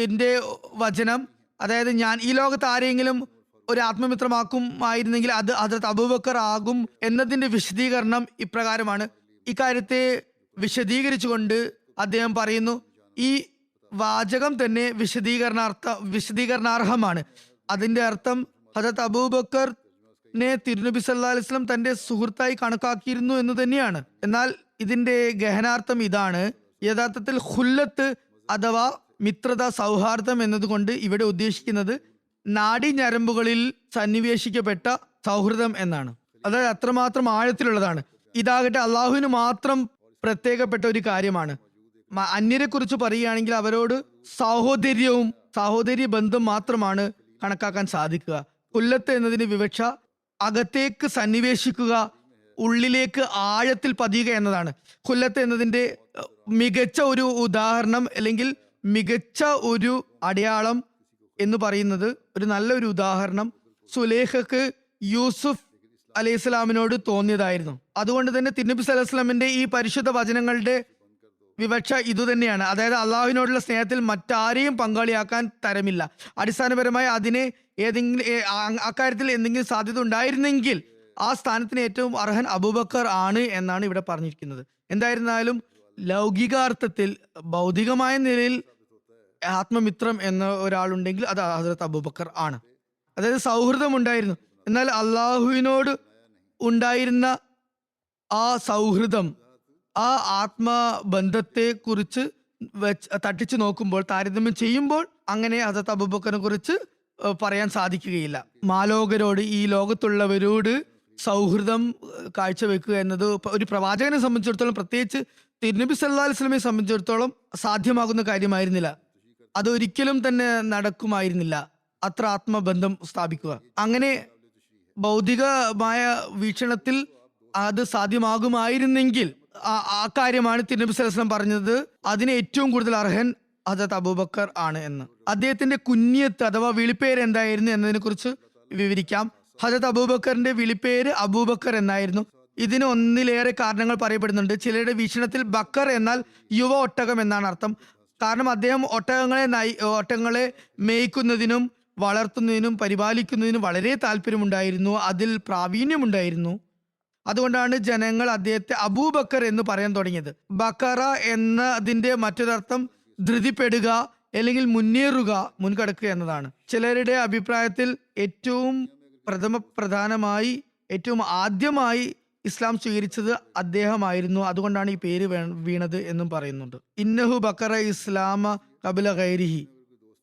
B: എന്റെ വചനം, അതായത് ഞാൻ ഈ ലോകത്ത് ആരെങ്കിലും ഒരു ആത്മമിത്രമാക്കുമായിരുന്നെങ്കിൽ അത് ഹസ്രത്ത് അബൂബക്കർ ആകും എന്നതിന്റെ വിശദീകരണം ഇപ്രകാരമാണ്. ഇക്കാര്യത്തെ വിശദീകരിച്ചുകൊണ്ട് അദ്ദേഹം പറയുന്നു, ഈ വാചകം തന്നെ വിശദീകരണാർഹമാണ്. അതിന്റെ അർത്ഥം ഹസ്രത്ത് അബൂബക്കറിനെ തിരുനബി സല്ലല്ലാഹു അലൈഹി വസല്ലം തന്റെ സുഹൃത്തായി കണക്കാക്കിയിരുന്നു എന്ന് തന്നെയാണ്. എന്നാൽ ഇതിന്റെ ഗഹനാർത്ഥം ഇതാണ്, യഥാർത്ഥത്തിൽ ഖുല്ലത്ത് അഥവാ മിത്രത, സൗഹാർദ്ദം എന്നതുകൊണ്ട് ഇവിടെ ഉദ്ദേശിക്കുന്നത് നാഡീഞരമ്പുകളിൽ സന്നിവേശിക്കപ്പെട്ട സൗഹൃദം എന്നാണ്. അതായത് അത്രമാത്രം ആഴത്തിലുള്ളതാണ്. ഇതാകട്ടെ അള്ളാഹുവിന് മാത്രം പ്രത്യേകപ്പെട്ട ഒരു കാര്യമാണ്. അന്യരെ കുറിച്ച് പറയുകയാണെങ്കിൽ അവരോട് സാഹോദര്യ ബന്ധം മാത്രമാണ് കണക്കാക്കാൻ സാധിക്കുക. കുല്ലത്ത് എന്നതിന് വിവക്ഷ അകത്തേക്ക് സന്നിവേശിക്കുക, ഉള്ളിലേക്ക് ആഴത്തിൽ പതിയുക എന്നതാണ്. കുല്ലത്ത് എന്നതിന്റെ മികച്ച ഒരു ഉദാഹരണം അല്ലെങ്കിൽ മികച്ച ഒരു അടയാളം എന്ന് പറയുന്നത്, ഒരു നല്ലൊരു ഉദാഹരണം സുലേഖക്ക് യൂസുഫ് അലൈഹി സ്വലാമിനോട് തോന്നിയതായിരുന്നു. അതുകൊണ്ട് തന്നെ തിരുനബി സല്ലല്ലാഹു അലൈഹി വസല്ലമിന്റെ ഈ പരിശുദ്ധ വചനങ്ങളുടെ വിവക്ഷ ഇതുതന്നെയാണ്. അതായത് അള്ളാഹുവിനോടുള്ള സ്നേഹത്തിൽ മറ്റാരെയും പങ്കാളിയാക്കാൻ തരമില്ല. അടിസ്ഥാനപരമായി അതിനെ അക്കാര്യത്തിൽ എന്തെങ്കിലും സാധ്യത ഉണ്ടായിരുന്നെങ്കിൽ ആ സ്ഥാനത്തിന് ഏറ്റവും അർഹൻ അബൂബക്കർ ആണ് എന്നാണ് ഇവിടെ പറഞ്ഞിരിക്കുന്നത്. എന്തായിരുന്നാലും ലൗകികാർത്ഥത്തിൽ, ഭൗതികമായ നിലയിൽ ആത്മമിത്രം എന്ന ഒരാളുണ്ടെങ്കിൽ അത് ഹസ്രത്ത് അബൂബക്കർ ആണ്. അതായത് സൗഹൃദം ഉണ്ടായിരുന്നു. എന്നാൽ അള്ളാഹുവിനോട് ഉണ്ടായിരുന്ന ആ സൗഹൃദം, ആ ആത്മബന്ധത്തെ കുറിച്ച് തട്ടിച്ചു നോക്കുമ്പോൾ, താരതമ്യം ചെയ്യുമ്പോൾ അങ്ങനെ ഹസ്രത്ത് അബൂബക്കറിനെ കുറിച്ച് പറയാൻ സാധിക്കുകയില്ല. മാലോകരോട്, ഈ ലോകത്തുള്ളവരോട് സൗഹൃദം കാഴ്ചവെക്കുക എന്നത് ഒരു പ്രവാചകനെ സംബന്ധിച്ചിടത്തോളം, പ്രത്യേകിച്ച് തിരുനബി സല്ലല്ലാഹു അലൈഹി വസല്ലമയെ സംബന്ധിച്ചിടത്തോളം സാധ്യമാകുന്ന കാര്യമായിരുന്നില്ല. അതൊരിക്കലും തന്നെ നടക്കുമായിരുന്നില്ല, അത്ര ആത്മബന്ധം സ്ഥാപിക്കുക. അങ്ങനെ ഭൗതികമായ വീക്ഷണത്തിൽ അത് സാധ്യമാകുമായിരുന്നെങ്കിൽ ആ കാര്യമാണ് തിരുനബി സല്ലല്ലാഹു അലൈഹി വസല്ലം പറഞ്ഞത്, അതിന് ഏറ്റവും കൂടുതൽ അർഹൻ ഹദരത്ത് അബൂബക്കർ ആണ് എന്ന്. അദ്ദേഹത്തിന്റെ കുഞ്ഞിയത്ത് അഥവാ വിളിപ്പേര് എന്തായിരുന്നു എന്നതിനെ കുറിച്ച് വിവരിക്കാം. ഹദരത്ത് അബൂബക്കറിന്റെ വിളിപ്പേര് അബൂബക്കർ എന്നായിരുന്നു. ഇതിന് ഒന്നിലേറെ കാരണങ്ങൾ പറയപ്പെടുന്നുണ്ട്. ചിലരുടെ വീക്ഷണത്തിൽ ബക്കർ എന്നാൽ യുവ ഒട്ടകം എന്നാണ് അർത്ഥം. കാരണം അദ്ദേഹം ഒട്ടകങ്ങളെ മേയ്ക്കുന്നതിനും വളർത്തുന്നതിനും പരിപാലിക്കുന്നതിനും വളരെ താല്പര്യമുണ്ടായിരുന്നു, അതിൽ പ്രാവീണ്യമുണ്ടായിരുന്നു. അതുകൊണ്ടാണ് ജനങ്ങൾ അദ്ദേഹത്തെ അബൂബക്കർ എന്ന് പറയാൻ തുടങ്ങിയത്. ബക്കറ എന്നതിന്റെ മറ്റൊരർത്ഥം ധൃതിപ്പെടുക അല്ലെങ്കിൽ മുന്നേറുക, മുൻകടക്കുക എന്നതാണ്. ചിലരുടെ അഭിപ്രായത്തിൽ ഏറ്റവും ഏറ്റവും ആദ്യമായി ഇസ്ലാം സ്വീകരിച്ചത് അദ്ദേഹമായിരുന്നു. അതുകൊണ്ടാണ് ഈ പേര് വീണത് എന്നും പറയുന്നുണ്ട്. ഇന്നഹു ബക്കറ ഇസ്ലാമ കബല ഗൈരിഹി,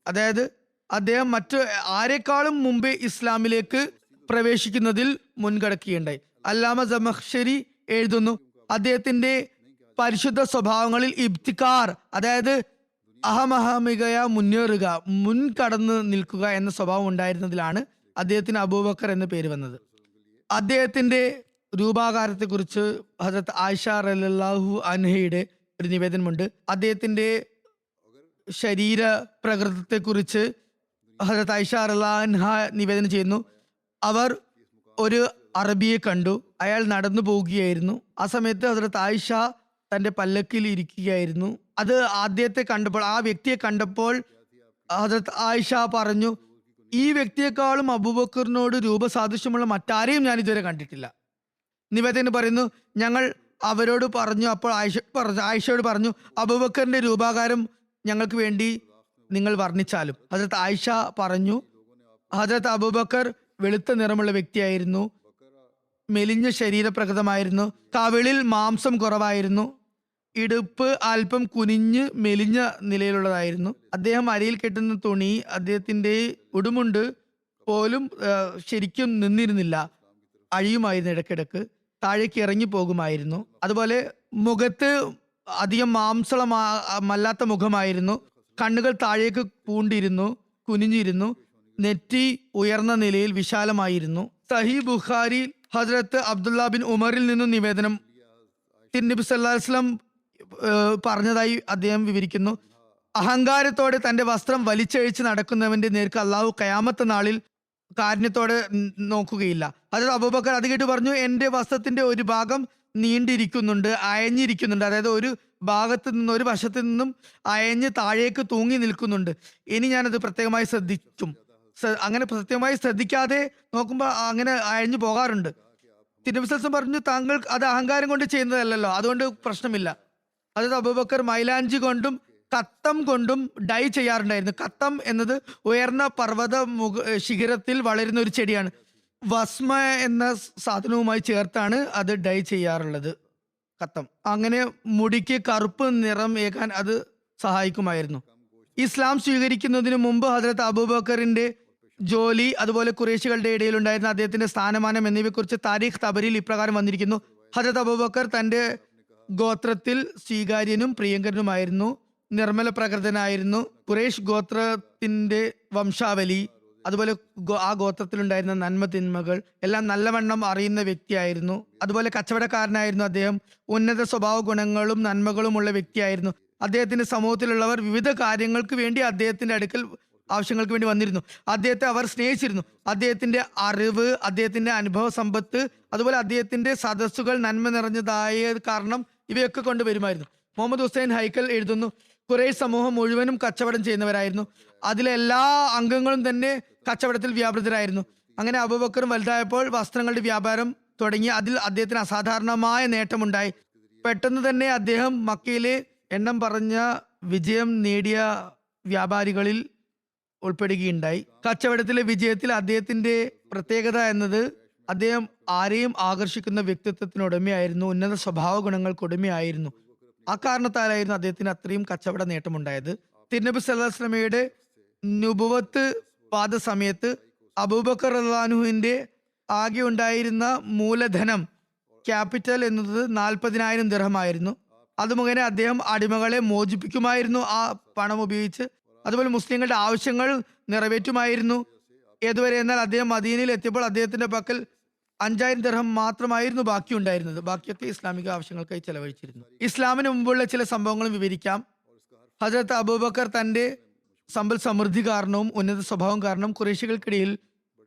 B: അതായത് അദ്ദേഹം മറ്റു ആരെക്കാളും മുമ്പേ ഇസ്ലാമിലേക്ക് പ്രവേശിക്കുന്നതിൽ മുൻകടക്കുകയുണ്ടായി. അല്ലാമ സമഖ്ശരി എഴുതുന്നു, അദ്ദേഹത്തിന്റെ പരിശുദ്ധ സ്വഭാവങ്ങളിൽ ഇബ്തിക്കാർ, അതായത് അഹമഹമികയ മുന്നേറുക, മുൻകടന്ന് നിൽക്കുക എന്ന സ്വഭാവം ഉണ്ടായിരുന്നതിലാണ് അദ്ദേഹത്തിന് അബൂബക്കർ എന്ന പേര് വന്നത്. അദ്ദേഹത്തിന്റെ രൂപാകാരത്തെക്കുറിച്ച് ഹദരത്ത് ആയിഷ റളിയല്ലാഹു അൻഹയുടെ ഒരു നിവേദനമുണ്ട്. അദ്ദേഹത്തിന്റെ ശരീര പ്രകൃതത്തെക്കുറിച്ച് ഹദരത്ത് ആയിഷ റളിയല്ലാഹു അൻഹ നിവേദനം ചെയ്യുന്നു. അവർ ഒരു അറബിയെ കണ്ടു, അയാൾ നടന്നു പോവുകയായിരുന്നു. ആ സമയത്ത് ഹദരത്ത് ആയിഷ തന്റെ പല്ലക്കിൽ ഇരിക്കുകയായിരുന്നു. അത് അദ്ദേഹത്തെ കണ്ടപ്പോൾ, ആ വ്യക്തിയെ കണ്ടപ്പോൾ ഹദരത്ത് ആയിഷ പറഞ്ഞു, ഈ വ്യക്തിയെക്കാളും അബൂബക്കറിനോട് രൂപസാദൃശ്യമുള്ള മറ്റാരെയും ഞാൻ ഇതുവരെ കണ്ടിട്ടില്ല. നിവേദനം പറയുന്നു, ഞങ്ങൾ അവരോട് പറഞ്ഞു, അപ്പോൾ ആയിഷയോട് പറഞ്ഞു, അബൂബക്കറിന്റെ രൂപാകാരം ഞങ്ങൾക്ക് വേണ്ടി നിങ്ങൾ വർണ്ണിച്ചാലും. ഹദരത്ത് ആയിഷ പറഞ്ഞു, ഹദരത്ത് അബൂബക്കർ വെളുത്ത നിറമുള്ള വ്യക്തിയായിരുന്നു, മെലിഞ്ഞ ശരീരപ്രകൃതമായിരുന്നു, കവിളിൽ മാംസം കുറവായിരുന്നു, ഇടുപ്പ് അല്പം കുനിഞ്ഞ് മെലിഞ്ഞ നിലയിലുള്ളതായിരുന്നു. അദ്ദേഹം അരയിൽ കെട്ടുന്ന തുണി, അദ്ദേഹത്തിന്റെ ഉടുമുണ്ട് പോലും ശരിക്കും നിന്നിരുന്നില്ല, അഴിയുമായിരുന്നു, ഇടയ്ക്കിടക്ക് താഴേക്ക് ഇറങ്ങി പോകുമായിരുന്നു. അതുപോലെ മുഖത്ത് അധികം മാംസളമല്ലാത്ത മുഖമായിരുന്നു, കണ്ണുകൾ താഴേക്ക് പൂണ്ടിരുന്നു, കുനിഞ്ഞിരുന്നു, നെറ്റി ഉയർന്ന നിലയിൽ വിശാലമായിരുന്നു. സഹീഹ് ബുഖാരി ഹസ്രത്ത് അബ്ദുള്ള ബിൻ ഉമറിൽ നിന്നും നിവേദനം, തിരുനബി സല്ലല്ലാഹു അലൈഹി വസല്ലം പറഞ്ഞതായി അദ്ദേഹം വിവരിക്കുന്നു, അഹങ്കാരത്തോടെ തന്റെ വസ്ത്രം വലിച്ചഴിച്ച് നടക്കുന്നവന്റെ നേർക്ക് അള്ളാഹു ഖയാമത്ത് നാളിൽ കാരുണ്യത്തോടെ നോക്കുകയില്ല. അതായത് അബൂബക്കർ അത് കേട്ട് പറഞ്ഞു, എന്റെ വസ്ത്രത്തിന്റെ ഒരു ഭാഗം നീണ്ടിരിക്കുന്നുണ്ട്, അയഞ്ഞിരിക്കുന്നുണ്ട്, അതായത് ഒരു ഭാഗത്ത് നിന്ന്, ഒരു വശത്ത് നിന്നും അയഞ്ഞ് താഴേക്ക് തൂങ്ങി നിൽക്കുന്നുണ്ട്. ഇനി ഞാനത് പ്രത്യേകമായി ശ്രദ്ധിക്കും. അങ്ങനെ പ്രത്യേകമായി ശ്രദ്ധിക്കാതെ നോക്കുമ്പോൾ അങ്ങനെ അയഞ്ഞു പോകാറുണ്ട്. തിരുനബി പറഞ്ഞു, താങ്കൾ അത് അഹങ്കാരം കൊണ്ട് ചെയ്യുന്നതല്ലല്ലോ, അതുകൊണ്ട് പ്രശ്നമില്ല. അതായത് അബൂബക്കർ മൈലാഞ്ചി കൊണ്ടും കത്തം കൊണ്ടും ഡൈ ചെയ്യാറുണ്ടായിരുന്നു. കത്തം എന്നത് ഉയർന്ന പർവ്വത ശിഖരത്തിൽ വളരുന്ന ഒരു ചെടിയാണ്. വസ്മ എന്ന സാധനവുമായി ചേർത്താണ് അത് ഡൈ ചെയ്യാറുള്ളത്, കത്തം. അങ്ങനെ മുടിക്ക് കറുപ്പ് നിറം ഏകാൻ അത് സഹായിക്കുമായിരുന്നു. ഇസ്ലാം സ്വീകരിക്കുന്നതിന് മുമ്പ് ഹദരത്ത് അബൂബക്കറിന്റെ ജോലി, അതുപോലെ ഖുറൈശികളുടെ ഇടയിൽ ഉണ്ടായിരുന്ന അദ്ദേഹത്തിന്റെ സ്ഥാനമാനം എന്നിവയെക്കുറിച്ച് താരീഖ് തബരിൽ ഇപ്രകാരം വന്നിരിക്കുന്നു. ഹദരത്ത് അബൂബക്കർ തന്റെ ഗോത്രത്തിൽ സ്വീകാര്യനും പ്രിയങ്കരനുമായിരുന്നു, നിർമ്മല പ്രകൃതനായിരുന്നു. ഖുറൈശ് ഗോത്രത്തിന്റെ വംശാവലി, അതുപോലെ ആ ഗോത്രത്തിലുണ്ടായിരുന്ന നന്മ തിന്മകൾ എല്ലാം നല്ലവണ്ണം അറിയുന്ന വ്യക്തിയായിരുന്നു. അതുപോലെ കച്ചവടക്കാരനായിരുന്നു അദ്ദേഹം. ഉന്നത സ്വഭാവ ഗുണങ്ങളും നന്മകളുമുള്ള വ്യക്തിയായിരുന്നു. അദ്ദേഹത്തിന്റെ സമൂഹത്തിലുള്ളവർ വിവിധ കാര്യങ്ങൾക്ക് വേണ്ടി അദ്ദേഹത്തിന്റെ അടുക്കൽ ആവശ്യങ്ങൾക്ക് വേണ്ടി വന്നിരുന്നു. അദ്ദേഹത്തെ അവർ സ്നേഹിച്ചിരുന്നു. അദ്ദേഹത്തിന്റെ അറിവ്, അദ്ദേഹത്തിന്റെ അനുഭവ സമ്പത്ത്, അതുപോലെ അദ്ദേഹത്തിന്റെ സദസ്സുകൾ നന്മ നിറഞ്ഞതായ കാരണം ഇവയൊക്കെ കൊണ്ടുവരുമായിരുന്നു. മുഹമ്മദ് ഹുസൈൻ ഹൈക്കൽ എഴുതുന്നു, ഖുറൈശ് സമൂഹം മുഴുവനും കച്ചവടം ചെയ്യുന്നവരായിരുന്നു. അതിലെ എല്ലാ അംഗങ്ങളും തന്നെ കച്ചവടത്തിൽ വ്യാപൃതരായിരുന്നു. അങ്ങനെ അബൂബക്കറും വലുതായപ്പോൾ വസ്ത്രങ്ങളുടെ വ്യാപാരം തുടങ്ങി. അതിൽ അദ്ദേഹത്തിന് അസാധാരണമായ നേട്ടമുണ്ടായി. പെട്ടെന്ന് തന്നെ അദ്ദേഹം മക്കയിലെ എണ്ണം പറഞ്ഞ വിജയം നേടിയ വ്യാപാരികളിൽ ഉൾപ്പെടുകയുണ്ടായി. കച്ചവടത്തിലെ വിജയത്തിൽ അദ്ദേഹത്തിന്റെ പ്രത്യേകത എന്നത് അദ്ദേഹം ആരെയും ആകർഷിക്കുന്ന വ്യക്തിത്വത്തിനുടമയായിരുന്നു, ഉന്നത സ്വഭാവ ഗുണങ്ങൾക്കുടമയായിരുന്നു. ആ കാരണത്താലായിരുന്നു അദ്ദേഹത്തിന് അത്രയും കച്ചവട നേട്ടമുണ്ടായത്. തിരുനബി സല്ലല്ലാഹു അലൈഹി വസല്ലമയുടെ നുബുവത്ത് വാദ സമയത്ത് അബൂബക്കർ റളിയല്ലാഹുവിന്റെ ആകെ ഉണ്ടായിരുന്ന മൂലധനം, ക്യാപിറ്റൽ എന്നത് 40,000 ദിർഹമായിരുന്നു. അത് മുഖേന അദ്ദേഹം അടിമകളെ മോചിപ്പിക്കുമായിരുന്നു ആ പണം ഉപയോഗിച്ച്. അതുപോലെ മുസ്ലിങ്ങളുടെ ആവശ്യങ്ങൾ നിറവേറ്റുമായിരുന്നു. ഏതുവരെ എന്നാൽ അദ്ദേഹം മദീനയിൽ എത്തിയപ്പോൾ അദ്ദേഹത്തിന്റെ പക്കൽ 5,000 ദിർഹം മാത്രമായിരുന്നു ബാക്കി ഉണ്ടായിരുന്നത്. ബാക്കിയൊക്കെ ഇസ്ലാമിക ആവശ്യങ്ങൾക്കായി ചെലവഴിച്ചിരുന്നു. ഇസ്ലാമിന് മുമ്പുള്ള ചില സംഭവങ്ങളും വിവരിക്കാം. ഹജരത്ത് അബൂബക്കർ തന്റെ സമ്പൽ സമൃദ്ധി കാരണവും ഉന്നത സ്വഭാവം കാരണം ഖുറൈശികൾക്കിടയിൽ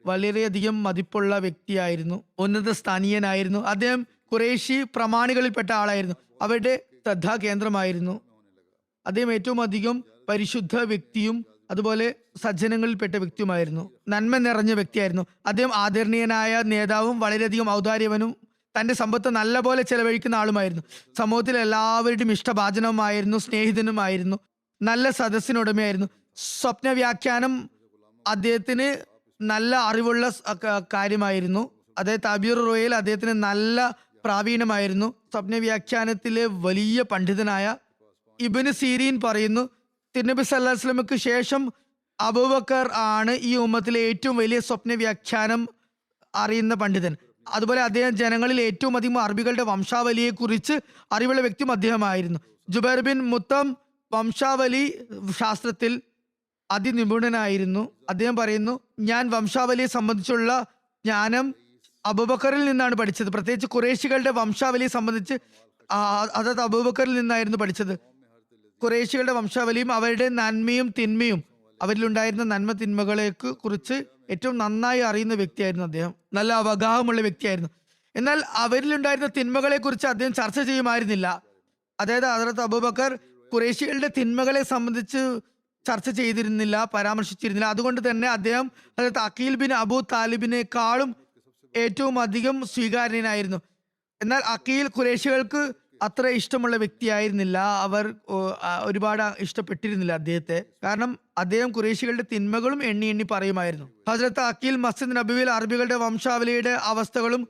B: വളരെയധികം മതിപ്പുള്ള വ്യക്തിയായിരുന്നു, ഉന്നത സ്ഥാനീയനായിരുന്നു. അദ്ദേഹം ഖുറൈശി പ്രമാണികളിൽപ്പെട്ട ആളായിരുന്നു, അവരുടെ ശ്രദ്ധാകേന്ദ്രമായിരുന്നു. അദ്ദേഹം ഏറ്റവും അധികം പരിശുദ്ധ വ്യക്തിയും അതുപോലെ സജ്ജനങ്ങളിൽപ്പെട്ട വ്യക്തിയുമായിരുന്നു, നന്മ നിറഞ്ഞ വ്യക്തിയായിരുന്നു. അദ്ദേഹം ആദരണീയനായ നേതാവും വളരെയധികം ഔദാര്യവനും തന്റെ സമ്പത്ത് നല്ലപോലെ ചെലവഴിക്കുന്ന ആളുമായിരുന്നു. സമൂഹത്തിൽ എല്ലാവരുടെയും ഇഷ്ടഭാജനവുമായിരുന്നു, സ്നേഹിതനുമായിരുന്നു, നല്ല സദസ്സിനുടമയായിരുന്നു. സ്വപ്ന വ്യാഖ്യാനം അദ്ദേഹത്തിന് നല്ല അറിവുള്ള കാര്യമായിരുന്നു. അതായത് താബീർ റോയയിൽ അദ്ദേഹത്തിന് നല്ല പ്രാവീണ്യമായിരുന്നു. സ്വപ്ന വ്യാഖ്യാനത്തിലെ വലിയ പണ്ഡിതനായ ഇബ്നു സീരീൻ പറയുന്നു, തിരുനബി സല്ലല്ലാഹു അലൈഹി വസല്ലമയ്ക്ക് ശേഷം അബൂബക്കർ ആണ് ഈ ഉമ്മത്തിലെ ഏറ്റവും വലിയ സ്വപ്ന വ്യാഖ്യാനം അറിയുന്ന പണ്ഡിതൻ. അതുപോലെ അദ്ദേഹം ജനങ്ങളിൽ ഏറ്റവും അധികം അറബികളുടെ വംശാവലിയെ കുറിച്ച് അറിവുള്ള വ്യക്തിയും അദ്ദേഹമായിരുന്നു. ജുബൈർ ബിൻ മുത്തം വംശാവലി ശാസ്ത്രത്തിൽ അതിനിപുണനായിരുന്നു. അദ്ദേഹം പറയുന്നു, ഞാൻ വംശാവലിയെ സംബന്ധിച്ചുള്ള ജ്ഞാനം അബൂബക്കറിൽ നിന്നാണ് പഠിച്ചത്. പ്രത്യേകിച്ച് ഖുറൈശികളുടെ വംശാവലിയെ സംബന്ധിച്ച് അതത് അബൂബക്കറിൽ നിന്നായിരുന്നു പഠിച്ചത്. ഖുറൈശികളുടെ വംശാവലിയും അവരുടെ നന്മയും തിന്മയും അവരിലുണ്ടായിരുന്ന നന്മ തിന്മകളെ കുറിച്ച് ഏറ്റവും നന്നായി അറിയുന്ന വ്യക്തിയായിരുന്നു അദ്ദേഹം. നല്ല അവഗാഹമുള്ള വ്യക്തിയായിരുന്നു. എന്നാൽ അവരിലുണ്ടായിരുന്ന തിന്മകളെ കുറിച്ച് അദ്ദേഹം ചർച്ച ചെയ്യുമായിരുന്നില്ല. അതായത് ഹദ്റത്ത് അബൂബക്കർ ഖുറൈശികളുടെ തിന്മകളെ സംബന്ധിച്ച് ചർച്ച ചെയ്തിരുന്നില്ല, പരാമർശിച്ചിരുന്നില്ല. അതുകൊണ്ട് തന്നെ അദ്ദേഹം ഹദ്റത്ത് അഖീൽ ബിൻ അബൂ താലിബിനേക്കാളും ഏറ്റവും അധികം സ്വീകാര്യനായിരുന്നു. എന്നാൽ അഖീൽ ഖുറൈശികൾക്ക് അത്ര ഇഷ്ടമുള്ള വ്യക്തിയായിരുന്നില്ല. അവർ ഒരുപാട് ഇഷ്ടപ്പെട്ടിരുന്നില്ല അദ്ദേഹത്തെ. കാരണം അദ്ദേഹം ഖുറൈശികളുടെ തിന്മകളും എണ്ണി എണ്ണി പറയുമായിരുന്നു. ഹസ്രത്ത് അഖീൽ മസ്ജിദ് നബവിയിൽ അറബികളുടെ വംശാവലിയുടെ അവസ്ഥകളും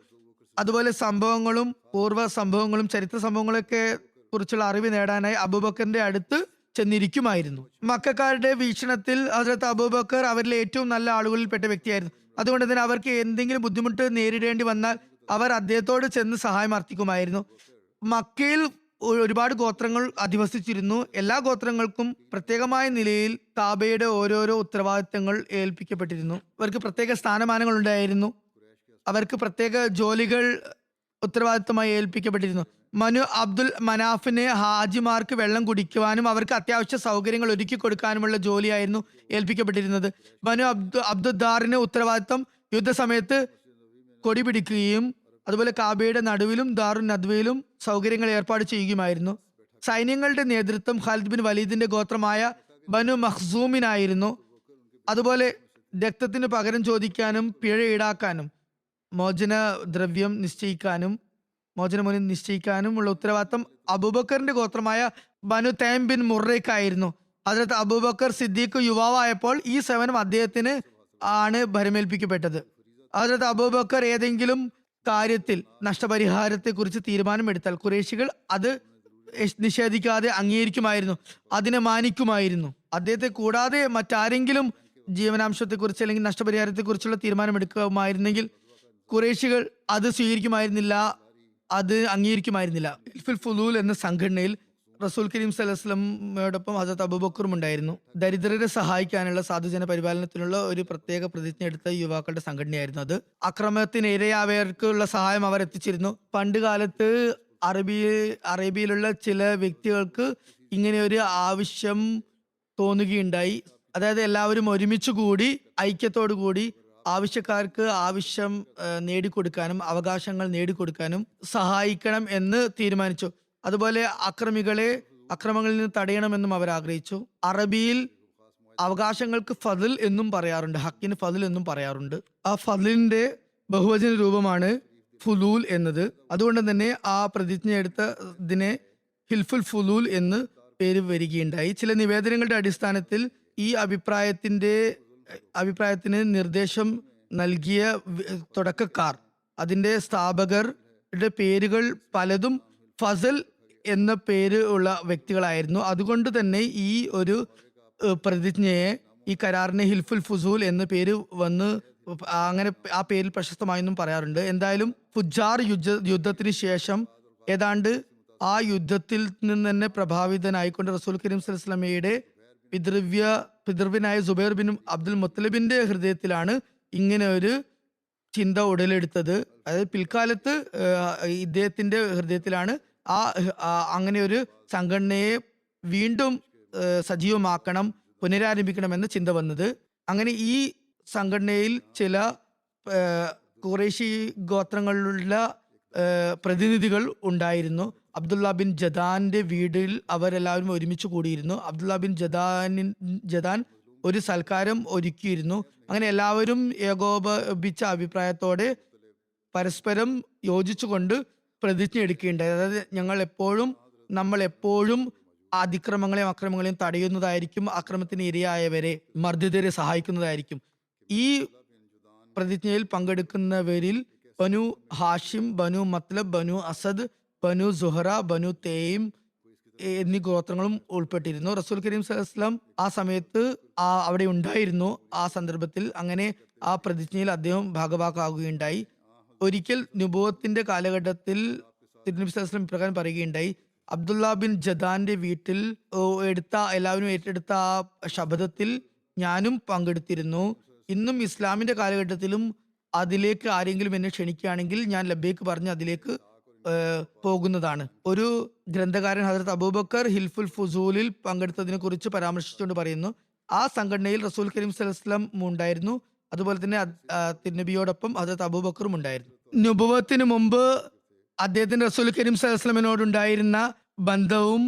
B: അതുപോലെ സംഭവങ്ങളും പൂർവ്വ സംഭവങ്ങളും ചരിത്ര സംഭവങ്ങളൊക്കെ കുറിച്ചുള്ള അറിവ് നേടാനായി അബൂബക്കറിന്റെ അടുത്ത് ചെന്നിരിക്കുമായിരുന്നു. മക്കക്കാരുടെ വീക്ഷണത്തിൽ ഹസ്രത്ത് അബൂബക്കർ അവരിലെ ഏറ്റവും നല്ല ആളുകളിൽപ്പെട്ട വ്യക്തിയായിരുന്നു. അതുകൊണ്ട് തന്നെ അവർക്ക് എന്തെങ്കിലും ബുദ്ധിമുട്ട് നേരിടേണ്ടി വന്നാൽ അവർ അദ്ദേഹത്തോട് ചെന്ന് സഹായം അർത്ഥിക്കുമായിരുന്നു. മക്കയിൽ ഒരുപാട് ഗോത്രങ്ങൾ അധിവസിച്ചിരുന്നു. എല്ലാ ഗോത്രങ്ങൾക്കും പ്രത്യേകമായ നിലയിൽ കാബയുടെ ഓരോരോ ഉത്തരവാദിത്തങ്ങൾ ഏൽപ്പിക്കപ്പെട്ടിരുന്നു. അവർക്ക് പ്രത്യേക സ്ഥാനമാനങ്ങൾ ഉണ്ടായിരുന്നു. അവർക്ക് പ്രത്യേക ജോലികൾ ഉത്തരവാദിത്തമായി ഏൽപ്പിക്കപ്പെട്ടിരുന്നു. മനു അബ്ദുൽ മനാഫിന് ഹാജിമാർക്ക് വെള്ളം കുടിക്കുവാനും അവർക്ക് അത്യാവശ്യ സൗകര്യങ്ങൾ ഒരുക്കി കൊടുക്കാനുമുള്ള ജോലിയായിരുന്നു ഏൽപ്പിക്കപ്പെട്ടിരുന്നത്. മനു അബ്ദുദ്ദാറിന് ഉത്തരവാദിത്തം യുദ്ധസമയത്ത് കൊടി പിടിക്കുകയും അതുപോലെ കാബയുടെ നടുവിലും ദാറുൻ നദ്വയിലും സൗകര്യങ്ങൾ ഏർപ്പാട് ചെയ്യുകയുമായിരുന്നു. സൈന്യങ്ങളുടെ നേതൃത്വം ഖാലിദ് ബിൻ വലീദിന്റെ ഗോത്രമായ ബനു മഖ്സൂമിനായിരുന്നു. അതുപോലെ രക്തത്തിന് പകരം ചോദിക്കാനും പിഴ ഈടാക്കാനും മോചന ദ്രവ്യം നിശ്ചയിക്കാനും മോചനമൂല്യം നിശ്ചയിക്കാനും ഉള്ള ഉത്തരവാദിത്തം അബൂബക്കറിന്റെ ഗോത്രമായ ബനു തൈം ബിൻ മുറയ്ക്കായിരുന്നു. ഹദ്റത്ത് അബൂബക്കർ സിദ്ദീഖ് യുവാവായപ്പോൾ ഈ സേവനം അദ്ദേഹത്തിന് ആണ് ഭരമേൽപ്പിക്കപ്പെട്ടത്. ഹദ്റത്ത് അബൂബക്കർ ഏതെങ്കിലും കാര്യത്തിൽ നഷ്ടപരിഹാരത്തെ കുറിച്ച് തീരുമാനമെടുത്താൽ ഖുറൈശികൾ അത് നിഷേധിക്കാതെ അംഗീകരിക്കുമായിരുന്നു, അതിനെ മാനിക്കുമായിരുന്നു. അദ്ദേഹത്തെ കൂടാതെ മറ്റാരെങ്കിലും ജീവനാംശത്തെക്കുറിച്ച് അല്ലെങ്കിൽ നഷ്ടപരിഹാരത്തെക്കുറിച്ചുള്ള തീരുമാനമെടുക്കുമായിരുന്നെങ്കിൽ ഖുറൈശികൾ അത് സ്വീകരിക്കുമായിരുന്നില്ല, അത് അംഗീകരിക്കുമായിരുന്നില്ല. ഇൽഫുൽ ഫുലൂൽ എന്ന സംഘടനയിൽ റസൂൽ കരീം സല്ലല്ലാഹു അലൈഹി വസല്ലമയോടൊപ്പം ഹസ്രത്ത് അബൂബക്കറും ഉണ്ടായിരുന്നു. ദരിദ്രരെ സഹായിക്കാനുള്ള സാധുജന പരിപാലനത്തിനുള്ള ഒരു പ്രത്യേക പ്രതിജ്ഞ എടുത്ത യുവാക്കളുടെ സംഘടനയായിരുന്നു അത്. അക്രമത്തിന് ഇരയായവർക്കുള്ള സഹായം അവർ എത്തിച്ചിരുന്നു. പണ്ട് കാലത്ത് അറേബ്യയിലുള്ള ചില വ്യക്തികൾക്ക് ഇങ്ങനെ ഒരു ആവശ്യം തോന്നുകയുണ്ടായി. അതായത് എല്ലാവരും ഒരുമിച്ച് കൂടി ഐക്യത്തോടു കൂടി ആവശ്യക്കാർക്ക് ആവശ്യം നേടിക്കൊടുക്കാനും അവകാശങ്ങൾ നേടിക്കൊടുക്കാനും സഹായിക്കണം എന്ന് തീരുമാനിച്ചു. അതുപോലെ അക്രമങ്ങളിൽ നിന്ന് തടയണമെന്നും അവർ ആഗ്രഹിച്ചു. അറബിയിൽ അവകാശങ്ങൾക്ക് ഫദിൽ എന്നും പറയാറുണ്ട്, ഹക്കിന് ഫദിൽ എന്നും പറയാറുണ്ട്. ആ ഫദിലിന്റെ ബഹുവചന രൂപമാണ് ഫുലൂൽ എന്നത്. അതുകൊണ്ട് തന്നെ ആ പ്രതിജ്ഞ എടുത്തതിനെ ഹിൽഫുൽ ഫുലൂൽ എന്ന് പേര് വരികയുണ്ടായി. ചില നിവേദനങ്ങളുടെ അടിസ്ഥാനത്തിൽ ഈ അഭിപ്രായത്തിന് നിർദ്ദേശം നൽകിയ തുടക്കക്കാർ, അതിന്റെ സ്ഥാപകരുടെ പേരുകൾ പലതും ഫസൽ എന്ന പേര് ഉള്ള വ്യക്തികളായിരുന്നു. അതുകൊണ്ട് തന്നെ ഈ ഒരു പ്രതിജ്ഞയെ, ഈ കരാറിനെ ഹിൽഫുൽ ഫുസൂൽ എന്ന പേര് വന്ന് അങ്ങനെ ആ പേരിൽ പ്രശസ്തമായെന്നും പറയാറുണ്ട്. എന്തായാലും ഫുജാർ യുദ്ധത്തിന് ശേഷം ഏതാണ്ട് ആ യുദ്ധത്തിൽ നിന്ന് തന്നെ പ്രഭാവിതനായിക്കൊണ്ട് റസൂൽ കരീം സല്ലല്ലാഹു അലൈഹി വസല്ലമയുടെ പിതൃവ്യനായ സുബൈർ ബിൻ അബ്ദുൽ മുത്തലിബിന്റെ ഹൃദയത്തിലാണ് ഇങ്ങനെ ഒരു ചിന്ത ഉടലെടുത്തത്. അതായത് പിൽക്കാലത്ത് ഇദ്ദേഹത്തിന്റെ ഹൃദയത്തിലാണ് അങ്ങനെ ഒരു സംഘടനയെ വീണ്ടും സജീവമാക്കണം, പുനരാരംഭിക്കണമെന്ന ചിന്ത വന്നത്. അങ്ങനെ ഈ സംഘടനയിൽ ചില ഖുറൈശി ഗോത്രങ്ങളിലുള്ള പ്രതിനിധികൾ ഉണ്ടായിരുന്നു. അബ്ദുള്ള ബിൻ ജദാന്റെ വീട്ടിൽ അവരെല്ലാവരും ഒരുമിച്ച് കൂടിയിരുന്നു. അബ്ദുള്ള ബിൻ ജദാൻ ഒരു സൽക്കാരം ഒരുക്കിയിരുന്നു. അങ്ങനെ എല്ലാവരും ഏകോപിച്ച അഭിപ്രായത്തോടെ പരസ്പരം യോജിച്ചുകൊണ്ട് പ്രതിജ്ഞ എടുക്കുകയുണ്ടായി. അതായത് നമ്മൾ എപ്പോഴും അതിക്രമങ്ങളെയും അക്രമങ്ങളെയും തടയുന്നതായിരിക്കും, അക്രമത്തിന് ഇരയായവരെ, മർദ്ദിതരെ സഹായിക്കുന്നതായിരിക്കും. ഈ പ്രതിജ്ഞയിൽ പങ്കെടുക്കുന്നവരിൽ ബനു ഹാഷിം, ബനു മത്ലബ്, ബനു അസദ്, ബനു സുഹറ, ബനു തേയിം എന്നീ ഗോത്രങ്ങളും ഉൾപ്പെട്ടിരുന്നു. റസൂൽ കരീം സ്വല്ലല്ലാഹു അലൈഹി വസല്ലം ആ സമയത്ത് അവിടെ ഉണ്ടായിരുന്നു. ആ സന്ദർഭത്തിൽ അങ്ങനെ ആ പ്രതിജ്ഞയിൽ അദ്ദേഹം ഭാഗഭാക്കാവുകയുണ്ടായി. ഒരിക്കൽ നുബുവത്തിന്റെ കാലഘട്ടത്തിൽ തിരുനബി സ്വല്ലല്ലാഹു അലൈഹി വസല്ലം ഇപ്രകാരം പറയുകയുണ്ടായി: അബ്ദുള്ള ബിൻ ജദാന്റെ വീട്ടിൽ എല്ലാവരും ഏറ്റെടുത്ത ആ ശപഥത്തിൽ ഞാനും പങ്കെടുത്തിരുന്നു. ഇന്നും ഇസ്ലാമിന്റെ കാലഘട്ടത്തിലും അതിലേക്ക് ആരെങ്കിലും എന്നെ ക്ഷണിക്കുകയാണെങ്കിൽ ഞാൻ ലബ്ബൈക്ക് പറഞ്ഞ് അതിലേക്ക് പോകുന്നതാണ്. ഒരു ഗ്രന്ഥകാരൻ ഹദരത്ത് അബൂബക്കർ ഹിൽഫുൽ ഫുസൂലിൽ പങ്കെടുത്തതിനെ കുറിച്ച് പരാമർശിച്ചുകൊണ്ട് പറയുന്നു, ആ സംഘടനയിൽ റസൂൽ കരീം സ്വല്ലല്ലാഹു അലൈഹി വസല്ലം ഉണ്ടായിരുന്നു. അതുപോലെ തന്നെ തിരുനബിയോടൊപ്പം ഹദരത്ത് അബൂബക്കറും ഉണ്ടായിരുന്നു. നുബുവത്തിന് മുമ്പ് അദ്ദേഹത്തിന് റസൂൽ കരീം സ്വല്ലല്ലാഹു അലൈഹി വസല്ലമയോടുണ്ടായിരുന്ന ബന്ധവും